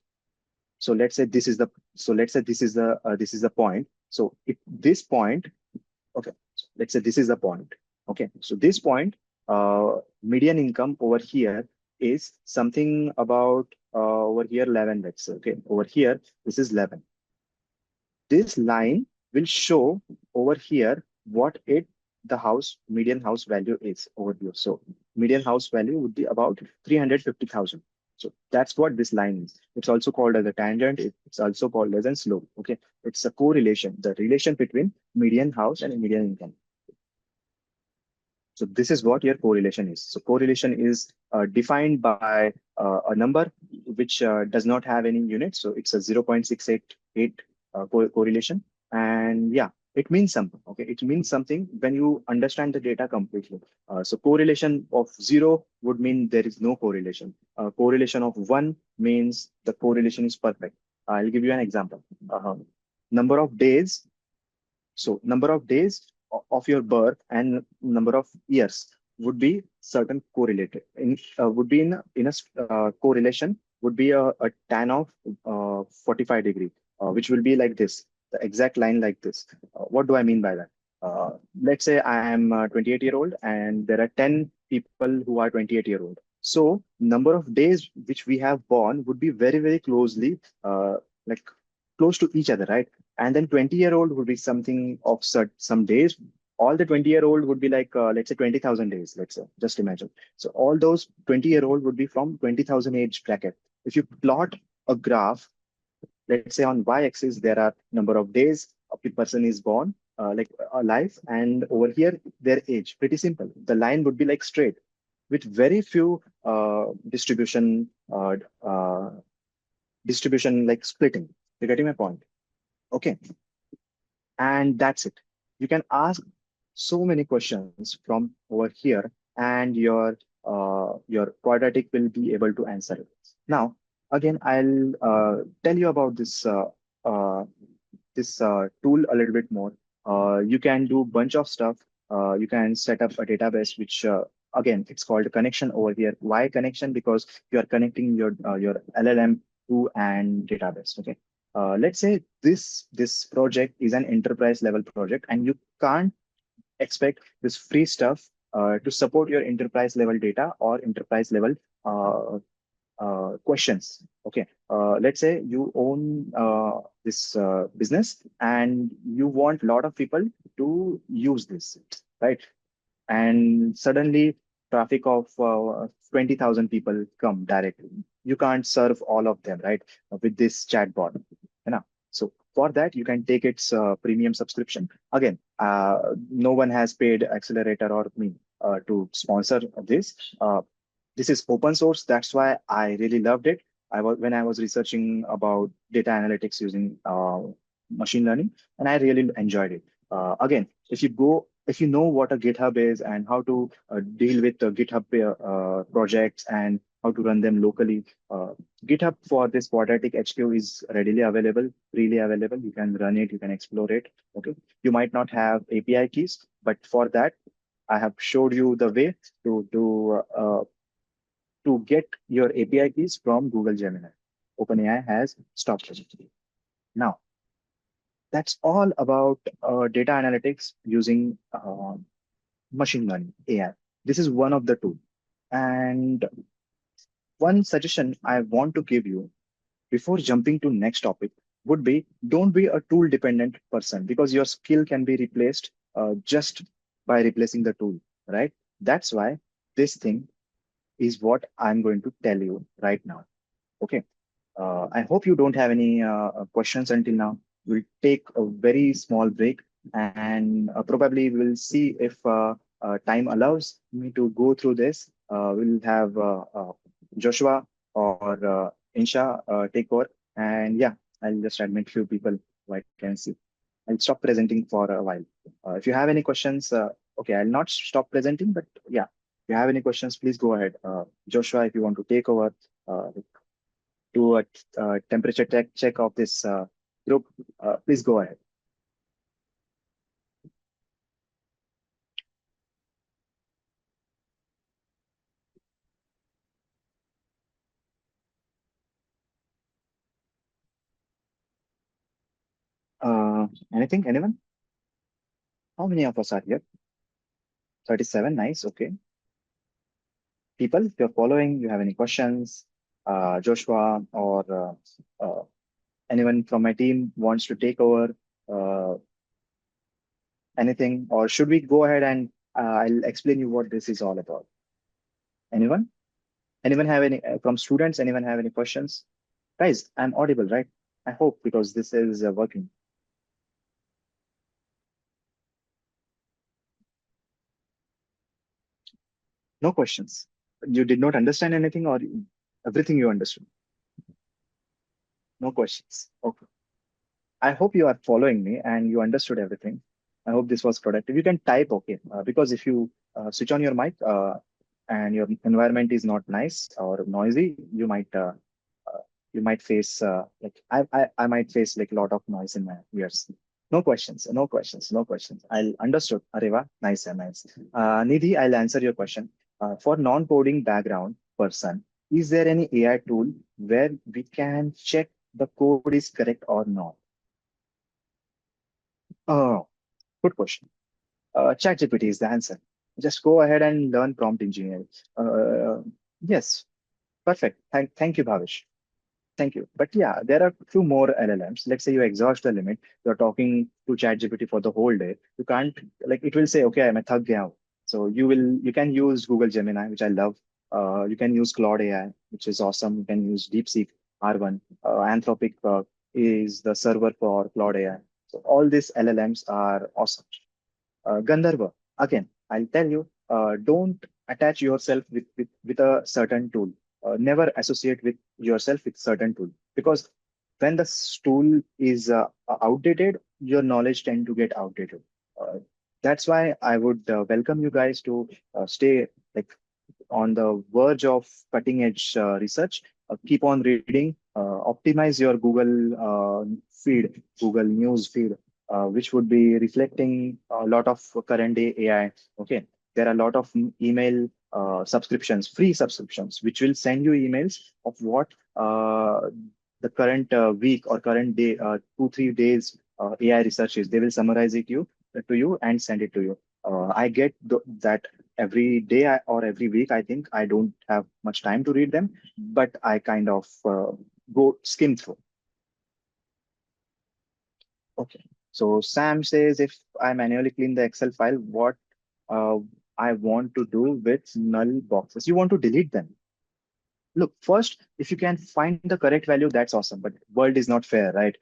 so let's say this is the this is the point. So if this point, okay, so let's say this is the point. Okay, so this point, median income over here is something about over here 11. Let's say, okay, over here this is 11. This line will show over here what it the house median house value is over here. So median house value would be about 350,000. So that's what this line is. It's also called as a tangent. It's also called as a slope. Okay, it's a correlation, the relation between median house and median income. So this is what your correlation is. So correlation is defined by a number which does not have any units. So it's a 0.688 correlation. And yeah, it means something. Okay, it means something when you understand the data completely. So correlation of zero would mean there is no correlation. Correlation of one means the correlation is perfect. I'll give you an example. Number of days, so number of days of your birth and number of years would be certain correlated. Would be in a correlation would be a tan of 45 degree, which will be like this, the exact line like this. What do I mean by that? Let's say I am 28-year-old and there are 10 people who are 28-year-old. So number of days which we have born would be very, very closely like close to each other, right? And then 20-year-old would be something of some days. All the 20-year-old would be like let's say 20,000 days. Let's say, just imagine. So all those 20-year-old would be from 20,000 age bracket. If you plot a graph, let's say on y-axis there are number of days a person is born, like alive, and over here their age. Pretty simple. The line would be like straight with very few distribution like splitting. You're getting my point? Okay, and that's it. You can ask so many questions from over here, and your quadratic will be able to answer it. Now, again, I'll tell you about uh, this tool a little bit more. You can do bunch of stuff. You can set up a database, which again, it's called a connection over here. Why connection? Because you are connecting your LLM to an database. Okay. Let's say this project is an enterprise level project, and you can't expect this free stuff to support your enterprise level data or enterprise level uh, questions. Okay, let's say you own this business and you want a lot of people to use this, right? And suddenly traffic of 20,000 people come directly. You can't serve all of them, right? With this chatbot. You know? So for that, you can take its premium subscription. Again, no one has paid Accelerator or me to sponsor this. This is open source. That's why I really loved it. I was when I was researching about data analytics using machine learning, and I really enjoyed it. Again, if you know what a GitHub is and how to deal with GitHub projects and how to run them locally, GitHub for this quadratic HQ is readily available, freely available. You can run it, you can explore it. Okay, you might not have API keys, but for that, I have showed you the way to get your API keys from Google Gemini. OpenAI has stopped it. Now, that's all about data analytics using machine learning, AI. This is one of the two. And one suggestion I want to give you before jumping to next topic would be don't be a tool dependent person because your skill can be replaced just by replacing the tool, right? That's why this thing is what I'm going to tell you right now. Okay. I hope you don't have any questions until now. We'll take a very small break and probably we'll see if time allows me to go through this. We'll have Joshua or Insha take over. And yeah, I'll just admit few people who I can see. I'll stop presenting for a while. If you have any questions, okay, I'll not stop presenting, but yeah, if you have any questions, please go ahead. Joshua, if you want to take over, do a temperature check of this group, please go ahead. Anything? Anyone? How many of us are here? 37. Nice. Okay. People, if you're following, you have any questions? Joshua or anyone from my team wants to take over uh, anything, or should we go ahead and I'll explain you what this is all about? Anyone? Anyone have any from students? Anyone have any questions? Guys, I'm audible, right? I hope because this is working. No questions. You did not understand anything, or everything you understood? No questions. Okay. I hope you are following me and you understood everything. I hope this was productive. You can type okay, because if you switch on your mic and your environment is not nice or noisy, uh, you might face like I might face like a lot of noise in my ears. No questions, no questions, no questions. I'll understood. Areva, nice, nice. Nidhi, I'll answer your question. For non-coding background person, is there any AI tool where we can check the code is correct or not? Oh, good question. ChatGPT is the answer. Just go ahead and learn prompt engineering. Yes, perfect. Thank you, Bhavish. Thank you. But yeah, there are two more LLMs. Let's say you exhaust the limit. You're talking to ChatGPT for the whole day. You can't like it will say, okay, I'm a thug now. So you can use Google Gemini, which I love. You can use Claude AI, which is awesome. You can use DeepSeek R1. Anthropic is the server for Claude AI. So all these LLMs are awesome. Gandharva, again, I'll tell you, don't attach yourself with a certain tool. Never associate with yourself with certain tool because when the tool is outdated, your knowledge tend to get outdated. Uh, that's why I would welcome you guys to stay like on the verge of cutting edge research. Keep on reading, optimize your Google feed, Google News feed, which would be reflecting a lot of current day AI. Okay, there are a lot of email subscriptions, free subscriptions, which will send you emails of what the current week or current day, 2 3 days AI research is. They will summarize it to you and send it to you. I get that every day or every week. I think I don't have much time to read them, but I kind of go skim through. Okay. So Sam says, if I manually clean the Excel file, what uh, I want to do with null boxes? You want to delete them. Look, first, if you can find the correct value, that's awesome. But world is not fair, right?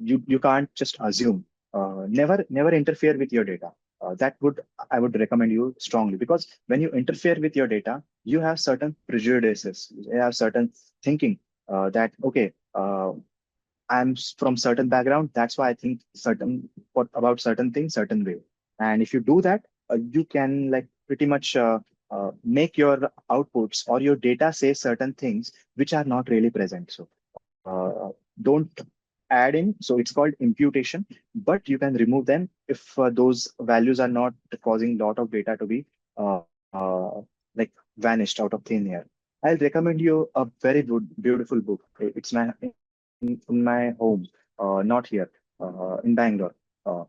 You can't just assume. Never interfere with your data. That would I would recommend you strongly, because when you interfere with your data, you have certain prejudices. You have certain thinking that okay. From certain background. That's why I think certain what about certain things certain way. And if you do that, you can like pretty much make your outputs or your data say certain things which are not really present. So don't add in. So it's called imputation, but you can remove them if those values are not causing a lot of data to be like vanished out of thin air. I'll recommend you a very good, beautiful book. It's in my home, not here, in Bangalore. Uh,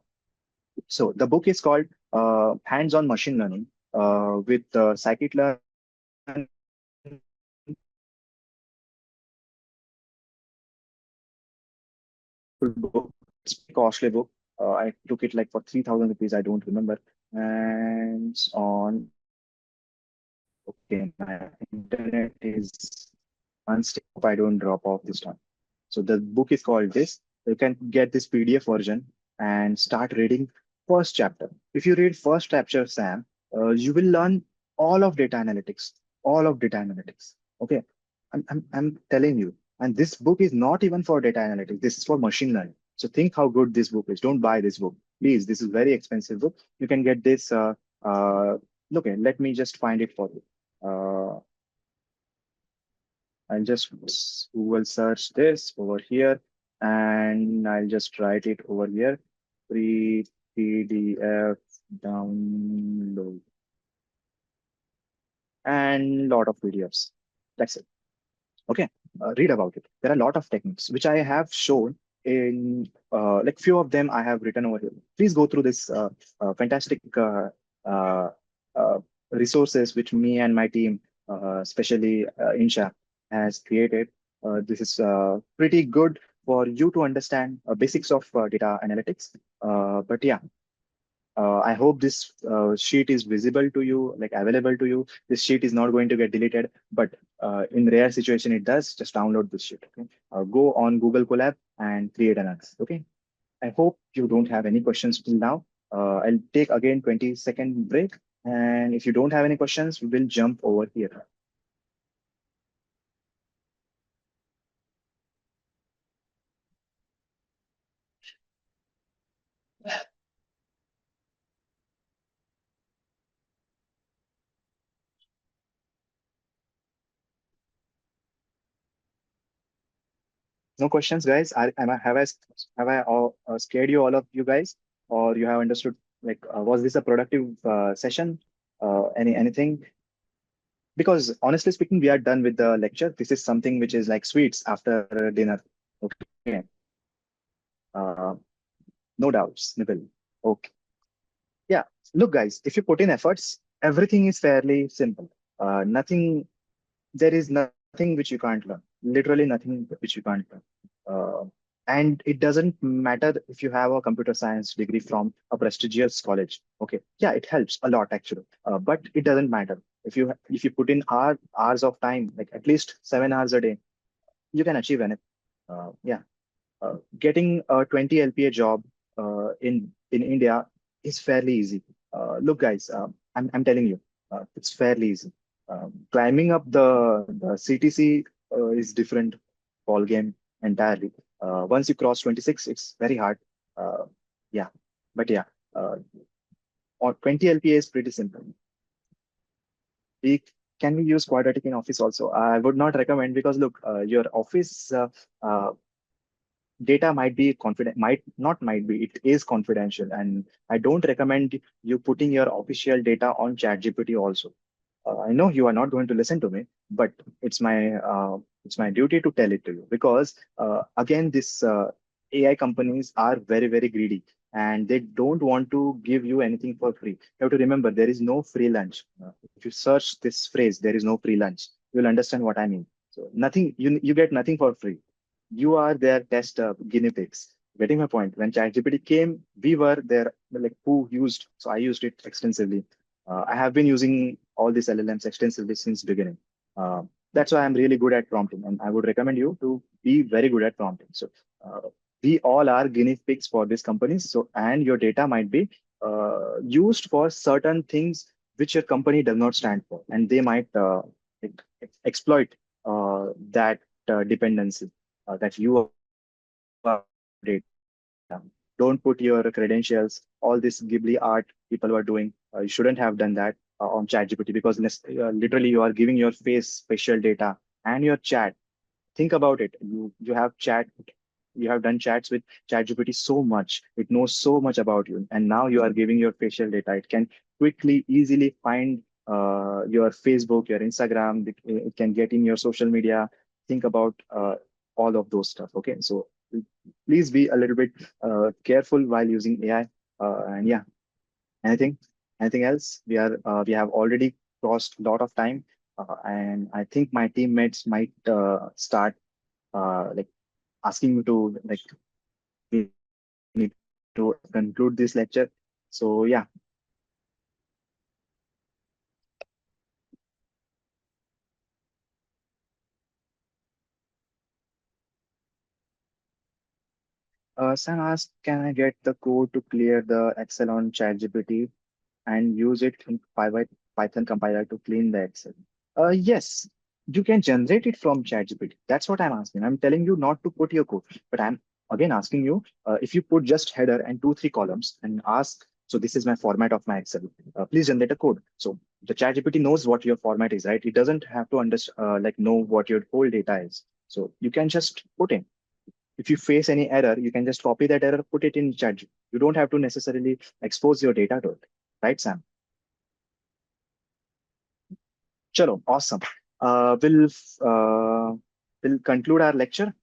so the book is called Hands-on Machine Learning with scikit-learn book. It's a costly book. I took it like for 3,000 rupees. I don't remember. And on, okay, my internet is unstable. I don't drop off this time. So the book is called this. You can get this PDF version and start reading first chapter. If you read first chapter, Sam, you will learn all of data analytics, all of data analytics. Okay, I'm telling you. And this book is not even for data analytics. This is for machine learning. So think how good this book is. Don't buy this book, please. This is very expensive book. You can get this. Okay, let me just find it for you. I'll just Google search this over here, and I'll just write it over here. Free PDF download and lot of PDFs. That's it. Okay, read about it. There are a lot of techniques which I have shown in like few of them I have written over here. Please go through this fantastic uh, uh, resources which me and my team, especially Insha, has created. This is pretty good for you to understand basics of data analytics. But yeah, I hope this sheet is visible to you, like available to you. This sheet is not going to get deleted, but in rare situation it does. Just download this sheet. Okay, go on Google Colab and create an answer. Okay, I hope you don't have any questions till now. I'll take again 20-second break, and if you don't have any questions, we will jump over here. No questions, guys. Have I scared you all of you guys, or you have understood? Like, was this a productive session? Anything? Because honestly speaking, we are done with the lecture. This is something which is like sweets after dinner. Okay. Uh, no doubts, Nibble. Okay. Yeah. Look, guys, if you put in efforts, everything is fairly simple. Nothing, there is nothing which you can't learn. Literally nothing which you can't learn. Uh, and it doesn't matter if you have a computer science degree from a prestigious college. Okay. Yeah, it helps a lot actually. But it doesn't matter. If you put in hours of time, like at least 7 hours a day, you can achieve anything. Yeah, getting a 20 LPA job in India is fairly easy. Look, guys, I'm telling you, it's fairly easy. Climbing up the CTC is different ball game entirely. Once you cross 26, it's very hard. Uh, yeah, but yeah, uh, or 20 LPA is pretty simple. We can we use quadratic in office also? I would not recommend, because look, your office uh, data might be confident, might be, it is confidential, and I don't recommend you putting your official data on ChatGPT also. I know you are not going to listen to me, but it's my duty to tell it to you, because again, this AI companies are very, very greedy. and they don't want to give you anything for free. You have to remember there is no free lunch. If you search this phrase, there is no free lunch. You'll understand what I mean. So nothing, you get nothing for free. You are their test guinea pigs. Getting my point? When ChatGPT came, we were there, like who used. So I used it extensively. I have been using all these LLMs extensively since beginning. Uh, that's why I'm really good at prompting, and I would recommend you to be very good at prompting. So uh, we all are guinea pigs for these companies. So and your data might be used for certain things which your company does not stand for, and they might exploit that dependency that you are data. Don't put your credentials, all this Ghibli art people were doing. You shouldn't have done that on ChatGPT because literally you are giving your face, facial data, and your chat. Think about it. You have you have done chats with ChatGPT so much. It knows so much about you, and now you are giving your facial data. It can quickly, easily find your Facebook, your Instagram. It can get in your social media. Think about all of those stuff. Okay, so please be a little bit careful while using AI. And yeah, anything, anything else? We have already crossed a lot of time, and I think my teammates might start like asking me to like we need to conclude this lecture. So yeah, Sam asked, can I get the code to clear the Excel on ChatGPT and use it in Python compiler to clean the Excel? Yes, you can generate it from ChatGPT. That's what I'm asking. I'm telling you not to put your code, but I'm again asking you if you put just header and two, three columns and ask, so this is my format of my Excel. Please generate a code. So the ChatGPT knows what your format is, right? It doesn't have to understand, like know what your whole data is. So you can just put in. If you face any error, you can just copy that error, put it in chat. You don't have to necessarily expose your data to it, right, Sam? Chalo, awesome. We'll conclude our lecture.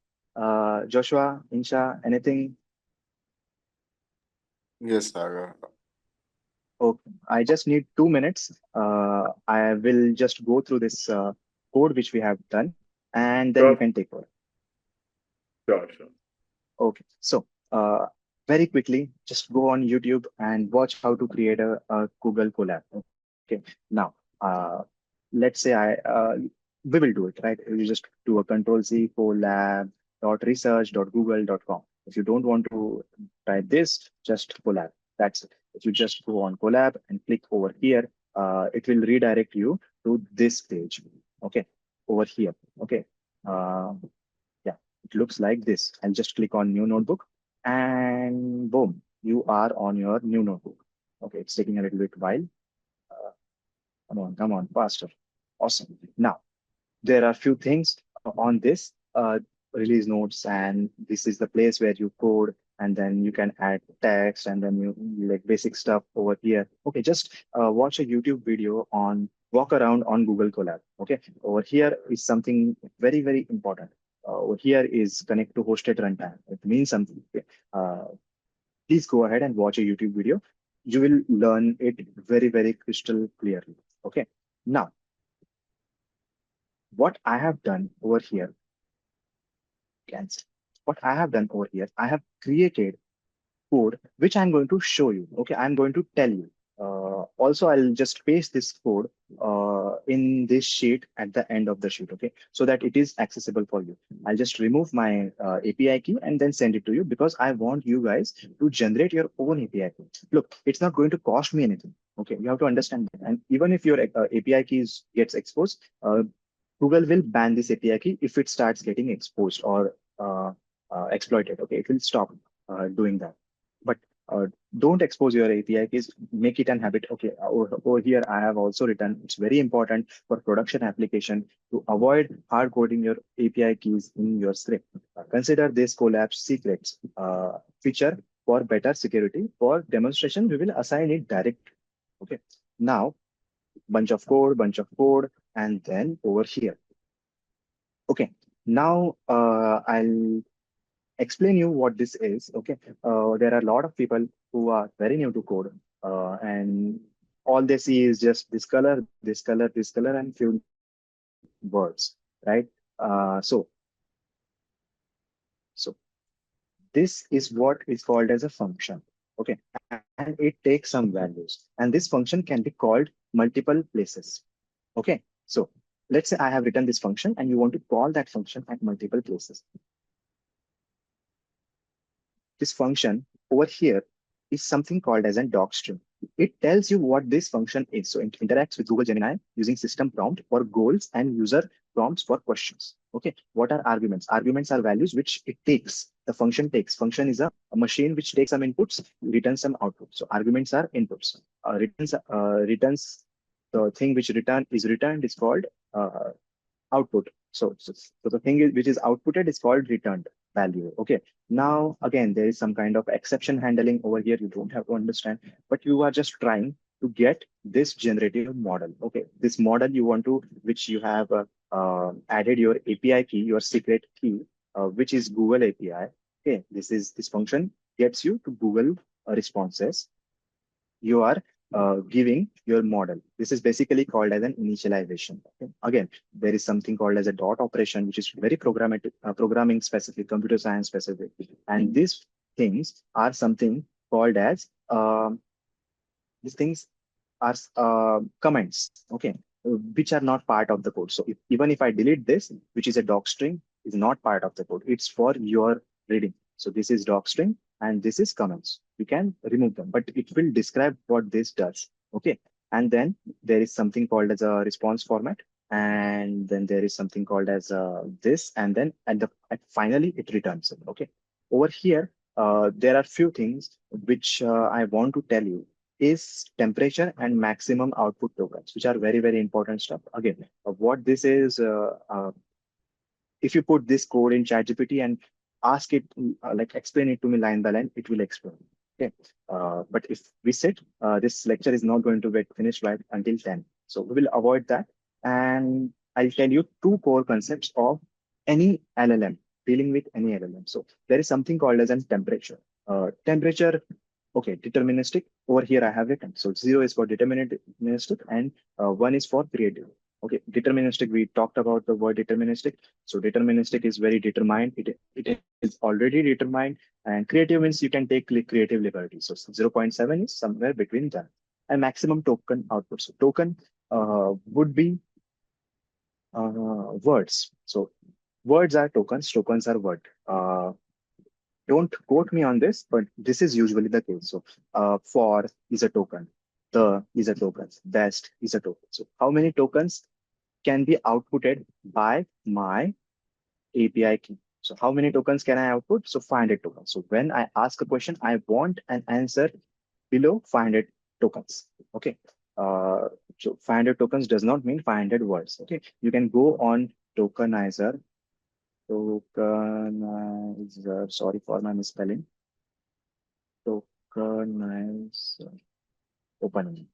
Joshua, Insha, anything? Yes, Saga. Okay, I just need 2 minutes. I will just go through this code which we have done, and then you Sure, can take over. sure, sure. Okay, so very quickly, just go on YouTube and watch how to create a Google collab. Okay, now let's say we will do it, right? You just do a control C collab dot research dot google dot com. If you don't want to type this, just collab. That's it. If you just go on collab and click over here, it will redirect you to this page. Okay, over here. Okay. Uh, yeah, it looks like this. I'll just click on new notebook and boom, you are on your new notebook. Okay, it's taking a little bit while. Uh, come on, faster. Awesome. Now, there are few things on this release notes, and this is the place where you code, and then you can add text, and then you like basic stuff over here. Okay, just watch a YouTube video on walk around on Google Colab. Okay, over here is something very, very important. Over here is connect to hosted runtime. It means something. Okay? Please go ahead and watch a YouTube video. You will learn it very, very crystal clearly. Okay, now what I have done over here against. What I have done over here, I have created code which I'm going to show you. Okay, I'm going to tell you. Also, I'll just paste this code in this sheet at the end of the sheet, okay, so that it is accessible for you. I'll just remove my API key and then send it to you because I want you guys to generate your own API key. Look, it's not going to cost me anything. Okay, you have to understand that. And even if your API keys gets exposed, Google will ban this API key if it starts getting exposed or exploited. Okay, it will stop doing that. But don't expose your API keys. Make it an habit. Okay, over here I have also written. It's very important for production application to avoid hard coding your API keys in your script. Consider this collapse secrets feature for better security. For demonstration, we will assign it direct. Okay, now bunch of code, and then over here. Okay, now I'll explain you what this is. Okay, there are a lot of people who are very new to code, and all they see is just this color, this color, this color, and few words, right? So this is what is called as a function. Okay, and it takes some values, and this function can be called multiple places. Okay, so let's say I have written this function and you want to call that function at multiple places. This function over here is something called as a doc string. It tells you what this function is. So it interacts with Google Gemini using system prompt for goals and user prompts for questions. Okay, what are arguments? Arguments are values which it takes. The function takes. Function is a machine which takes some inputs, returns some outputs. So arguments are inputs. Returns the thing which return is returned is called output. So the thing is, which is outputted is called returned value. Okay. Now, again, there is some kind of exception handling over here. You don't have to understand, but you are just trying to get this generative model. Okay. This model you want to, which you have added your API key, your secret key, which is Google API. Okay. This function gets you to Google responses. You are giving your model. This is basically called as an initialization. Okay? Again, there is something called as a dot operation, which is very programmatic, programming specific, computer science specific. And these things are something called as these things are comments, okay, which are not part of the code. So even if I delete this, which is a doc string, is not part of the code. It's for your reading. So this is doc string and this is comments. You can remove them, but it will describe what this does. Okay. And then there is something called as a response format. And then there is something called as this. And then finally it returns it. Okay. Over here, there are few things which I want to tell you is temperature and maximum output tokens, which are very, very important stuff. Again, what this is, if you put this code in ChatGPT and ask it, like explain it to me line by line, it will explain. Okay. But if we sit, this lecture is not going to get finished right until 10. So we will avoid that. And I'll tell you two core concepts of any LLM, dealing with any LLM. So there is something called as a temperature. Temperature, okay, deterministic. Over here I have written. So 0 is for deterministic and 1 is for creative. Okay, deterministic, we talked about the word deterministic. So deterministic is very determined. It is already determined. And creative means you can take creative liberty. So 0.7 is somewhere between them. And maximum token output. So token would be words. So words are tokens are word. Don't quote me on this, but this is usually the case. So for is a token, the is a token, best is a token. So how many tokens can be outputted by my API key? So how many tokens can I output? So 500 tokens. So when I ask a question, I want an answer below 500 tokens. Okay. Uh, so 500 tokens does not mean 500 words. Okay. You can go on tokenizer. Tokenizer. Sorry for my misspelling. Tokenizer. Open.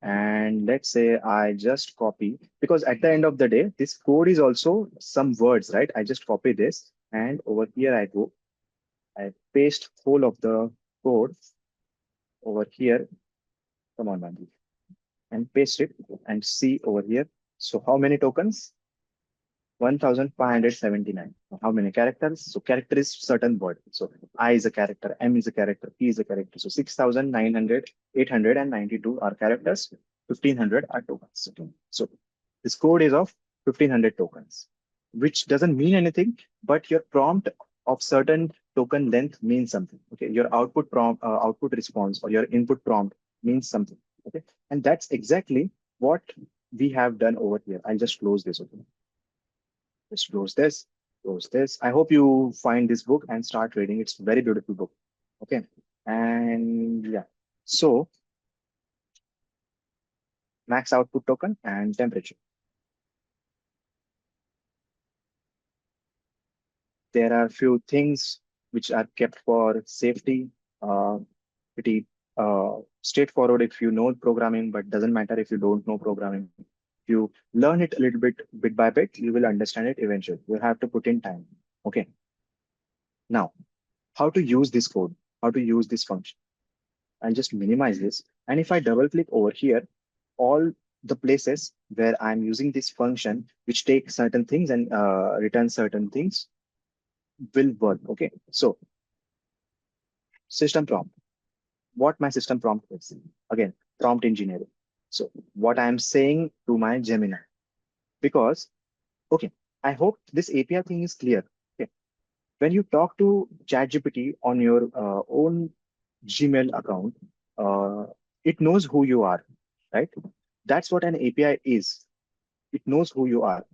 And let's say I just copy, because at the end of the day, this code is also some words, right? I just copy this and over here I go, I paste whole of the code over here. Come on, man, and paste it and see over here. So how many tokens? 1579. How many characters? So character is certain word. So I is a character, M is a character, P is a character. So 6,900, 892 are characters, 1500 are tokens. Okay. So this code is of 1500 tokens, which doesn't mean anything, but your prompt of certain token length means something. Okay. Your output prompt, output response or your input prompt means something. Okay. And that's exactly what we have done over here. I'll just close this. Okay. Just close this, close this. I hope you find this book and start reading. It's a very beautiful book. Okay. And yeah, so max output token and temperature. There are few things which are kept for safety. Pretty straightforward if you know programming, but doesn't matter if you don't know programming. If you learn it a little bit by bit, you will understand it eventually. You have to put in time. Okay. Now, how to use this code, how to use this function. I'll just minimize this. And if I double click over here, all the places where I'm using this function, which takes certain things and returns certain things, will work. Okay. So system prompt, what my system prompt is. Again, prompt engineering. So what I'm saying to my Gemini, because, okay, I hope this API thing is clear. Okay. When you talk to ChatGPT on your own Gmail account, uh, it knows who you are, right? That's what an API is. It knows who you are,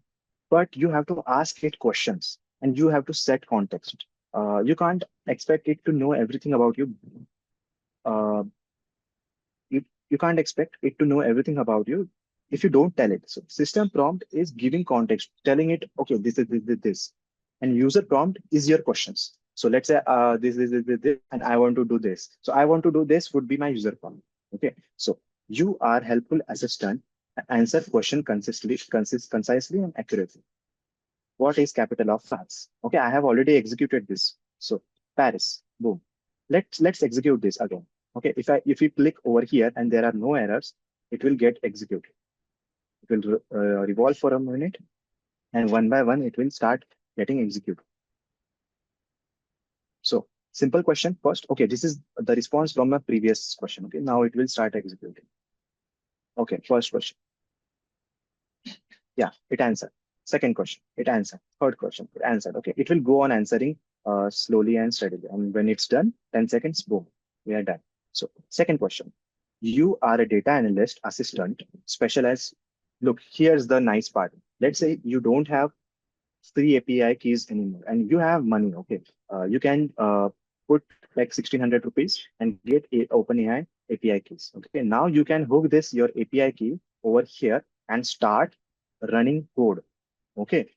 but you have to ask it questions and you have to set context. You can't expect it to know everything about you. Uh, you can't expect it to know everything about you if you don't tell it. So system prompt is giving context, telling it, okay, this. And user prompt is your questions. So let's say this, and I want to do this. So I want to do this would be my user prompt. Okay. So you are helpful assistant, answer question concisely and accurately. What is capital of France? Okay, I have already executed this. So Paris, boom. Let's execute this again. Okay, if you click over here and there are no errors, it will get executed. It will revolve for a minute, and one by one it will start getting executed. So simple question first. Okay, this is the response from a previous question. Okay, now it will start executing. Okay, first question. Yeah, it answered. Second question, it answered. Third question, it answered. Okay, it will go on answering slowly and steadily. And when it's done, 10 seconds, boom, we are done. So, second question, you are a data analyst assistant, specialized. Look, here's the nice part. Let's say you don't have free API keys anymore and you have money. Okay, you can put like 1600 rupees and get a OpenAI API keys. Okay, now you can hook this your API key over here and start running code. Okay,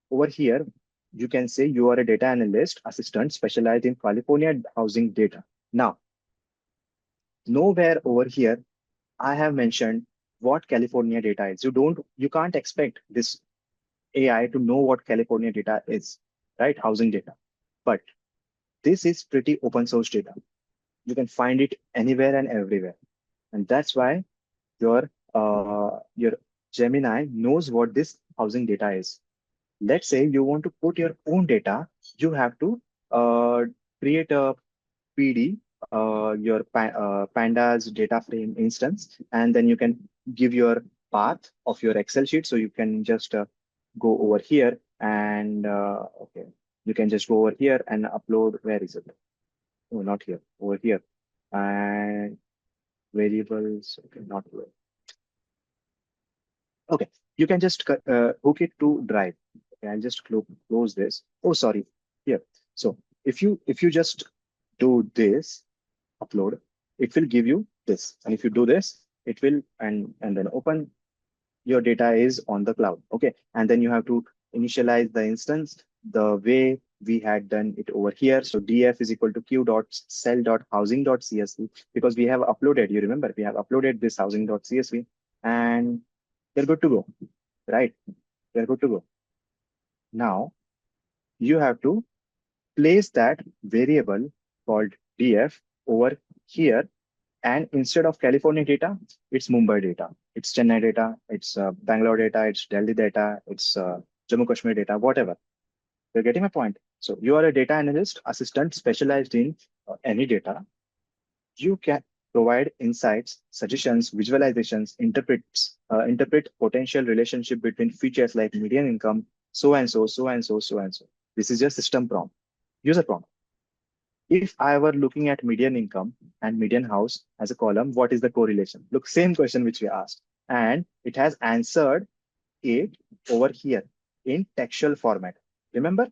over here you can say you are a data analyst assistant specialized in California housing data. Now, nowhere over here I have mentioned what California data is. You can't expect this AI to know what California data is, right? Housing data. But this is pretty open source data. You can find it anywhere and everywhere. And that's why your Gemini knows what this housing data is. Let's say you want to put your own data, you have to create a PD, pandas data frame instance, and then you can give your path of your Excel sheet. So you can just go over here and okay, you can just go over here and upload. Where is it? Oh, not here. Over here, and variables. Okay, not here. Okay, you can just hook it to Drive. Okay, I'll just close this. Oh, sorry. Here. So if you just do this upload, it will give you this. And if you do this, it will and then open, your data is on the cloud. Okay. And then you have to initialize the instance the way we had done it over here. So df is equal to q dot cell dot housing dot csv, because we have uploaded, you remember, we have uploaded this housing dot csv, and they're good to go, right? They're good to go. Now you have to place that variable called df over here. And instead of California data, it's Mumbai data, it's Chennai data, it's Bangalore data, it's Delhi data, it's Jammu Kashmir data, whatever. You're getting my point. So you are a data analyst assistant specialized in any data. You can provide insights, suggestions, visualizations, interpret potential relationship between features like median income, so and so, so and so, so and so. This is your system prompt, user prompt. If I were looking at median income and median house as a column, what is the correlation? Look, same question which we asked, and it has answered it over here in textual format. Remember,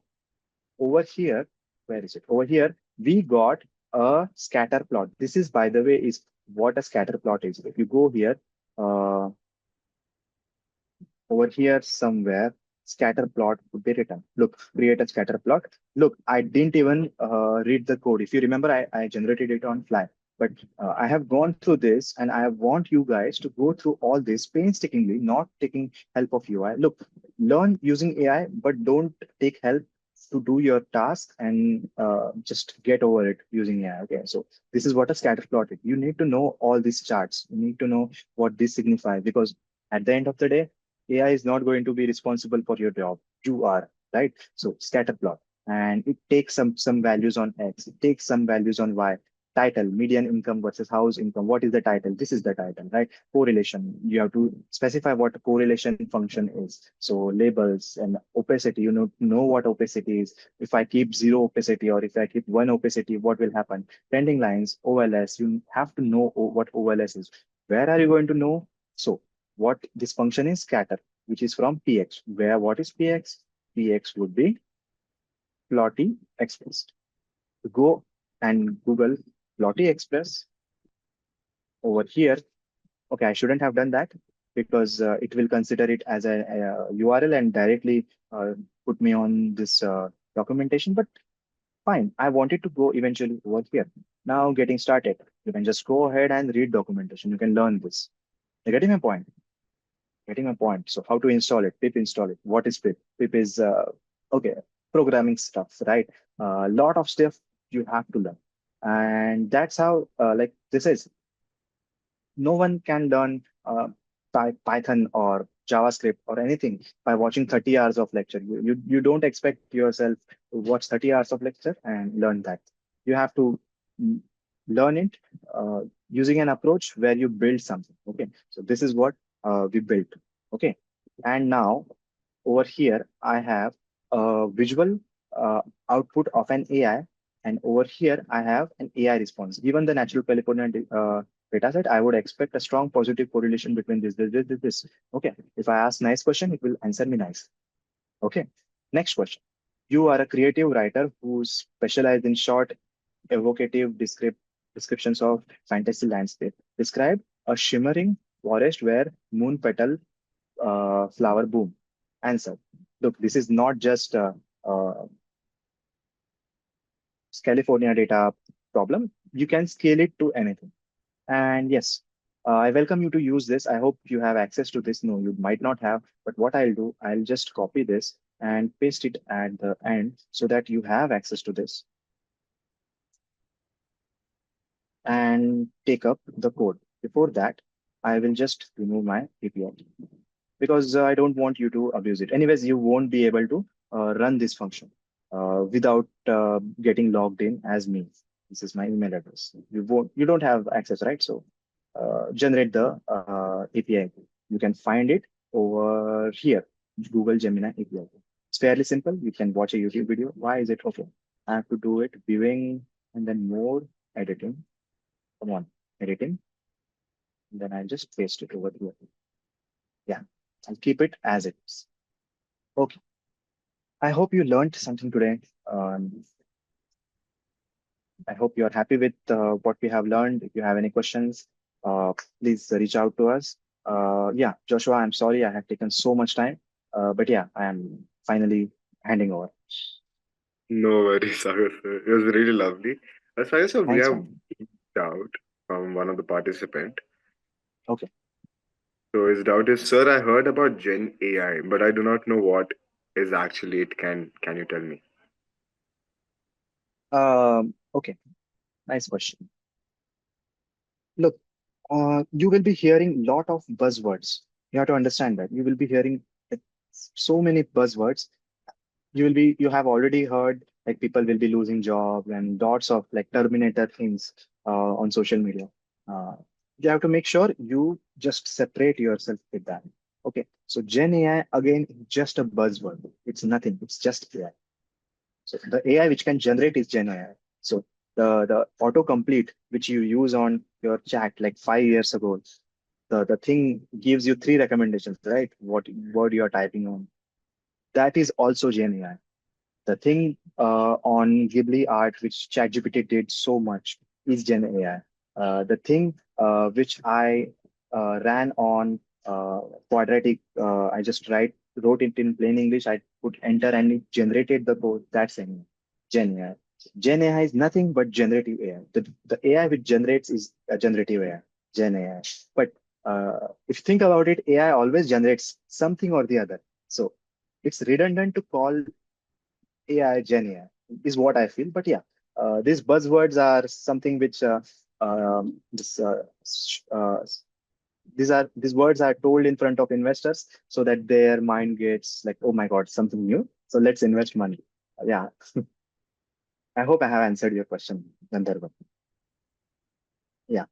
over here, where is it? Over here, we got a scatter plot. This is, by the way, is what a scatter plot is. If you go here, uh, over here somewhere, scatter plot would be written. Look, create a scatter plot. Look, I didn't even read the code. If you remember, I generated it on fly. But I have gone through this and I want you guys to go through all this painstakingly, not taking help of UI. Look, learn using AI, but don't take help to do your task and just get over it using AI. Okay, so this is what a scatter plot is. You need to know all these charts. You need to know what this signifies, because at the end of the day, AI is not going to be responsible for your job. You are, right? So scatter plot, and it takes some values on X. It takes some values on Y. Title, median income versus house income. What is the title? This is the title, right? Correlation. You have to specify what a correlation function is. So labels and opacity, know what opacity is. If I keep zero opacity or if I keep one opacity, what will happen? Trending lines, OLS, you have to know what OLS is. Where are you going to know? So what this function is scatter, which is from PX, where what is PX? PX would be plotty express. Go and Google plotty express over here. Okay, I shouldn't have done that because it will consider it as a URL and directly put me on this documentation. But fine, I wanted to go eventually over here. Now getting started, you can just go ahead and read documentation. You can learn this. You're getting my point? Getting my point. So how to install it? Pip install it. What is pip? Pip is okay, programming stuff, right? A lot of stuff you have to learn, and that's how like this is. No one can learn Python or JavaScript or anything by watching 30 hours of lecture. You don't expect yourself to watch 30 hours of lecture and learn that. You have to mm, learn it using an approach where you build something. Okay, so this is what we built. Okay, and now over here, I have a visual output of an AI, and over here, I have an AI response. Given the natural California data set, I would expect a strong positive correlation between this. Okay, if I ask nice question, it will answer me nice. Okay, next question. You are a creative writer who's specialized in short, evocative descriptions of fantasy landscape. Describe a shimmering forest where moon petal flower boom. Answer. Look, this is not just California data problem. You can scale it to anything. And yes, I welcome you to use this. I hope you have access to this. No, you might not have, but what I'll do, I'll just copy this and paste it at the end so that you have access to this and take up the code. Before that, I will just remove my API because I don't want you to abuse it. Anyways, you won't be able to run this function without getting logged in as me. This is my email address. You don't have access, right? So generate the API. You can find it over here, Google Gemini API. It's fairly simple. You can watch a YouTube video. Why is it okay? I have to do it viewing and then more editing. Come on, editing. And then I just paste it over here. Yeah, I'll keep it as it is. Okay. I hope you learned something today. I hope you're happy with what we have learned. If you have any questions, please reach out to us. Yeah, Joshua, I'm sorry I have taken so much time, but yeah, I am finally handing over. No worries, Sagar, sir. It was really lovely. Sagar, sir, we Thanks, have man. doubt from one of the participant. Okay. So his doubt is, sir, I heard about Gen AI, but I do not know what is actually it. Can you tell me? Okay. Nice question. Look, you will be hearing lot of buzzwords. You have to understand that you will be hearing like, so many buzzwords. You have already heard like people will be losing jobs and lots of like terminator things on social media. uh, you have to make sure you just separate yourself with that. Okay, so Gen AI again is just a buzzword. It's nothing, it's just AI. So the AI which can generate is Gen AI. So the autocomplete which you use on your chat like 5 years ago, the thing gives you three recommendations, right? What word you are typing on, that is also Gen AI. The thing on Ghibli art, which ChatGPT did so much, is Gen AI. The thing which I ran on quadratic, I just wrote it in plain English. I put enter and it generated the code. That's Gen AI. Gen AI is nothing but generative AI. The AI which generates is a generative AI, Gen AI. But if you think about it, AI always generates something or the other. So it's redundant to call AI, Gen AI is what I feel. But yeah, these buzzwords are something which this these words are told in front of investors so that their mind gets like, oh my god, something new. So let's invest money. Yeah, I hope I have answered your question, Gandharva. Yeah.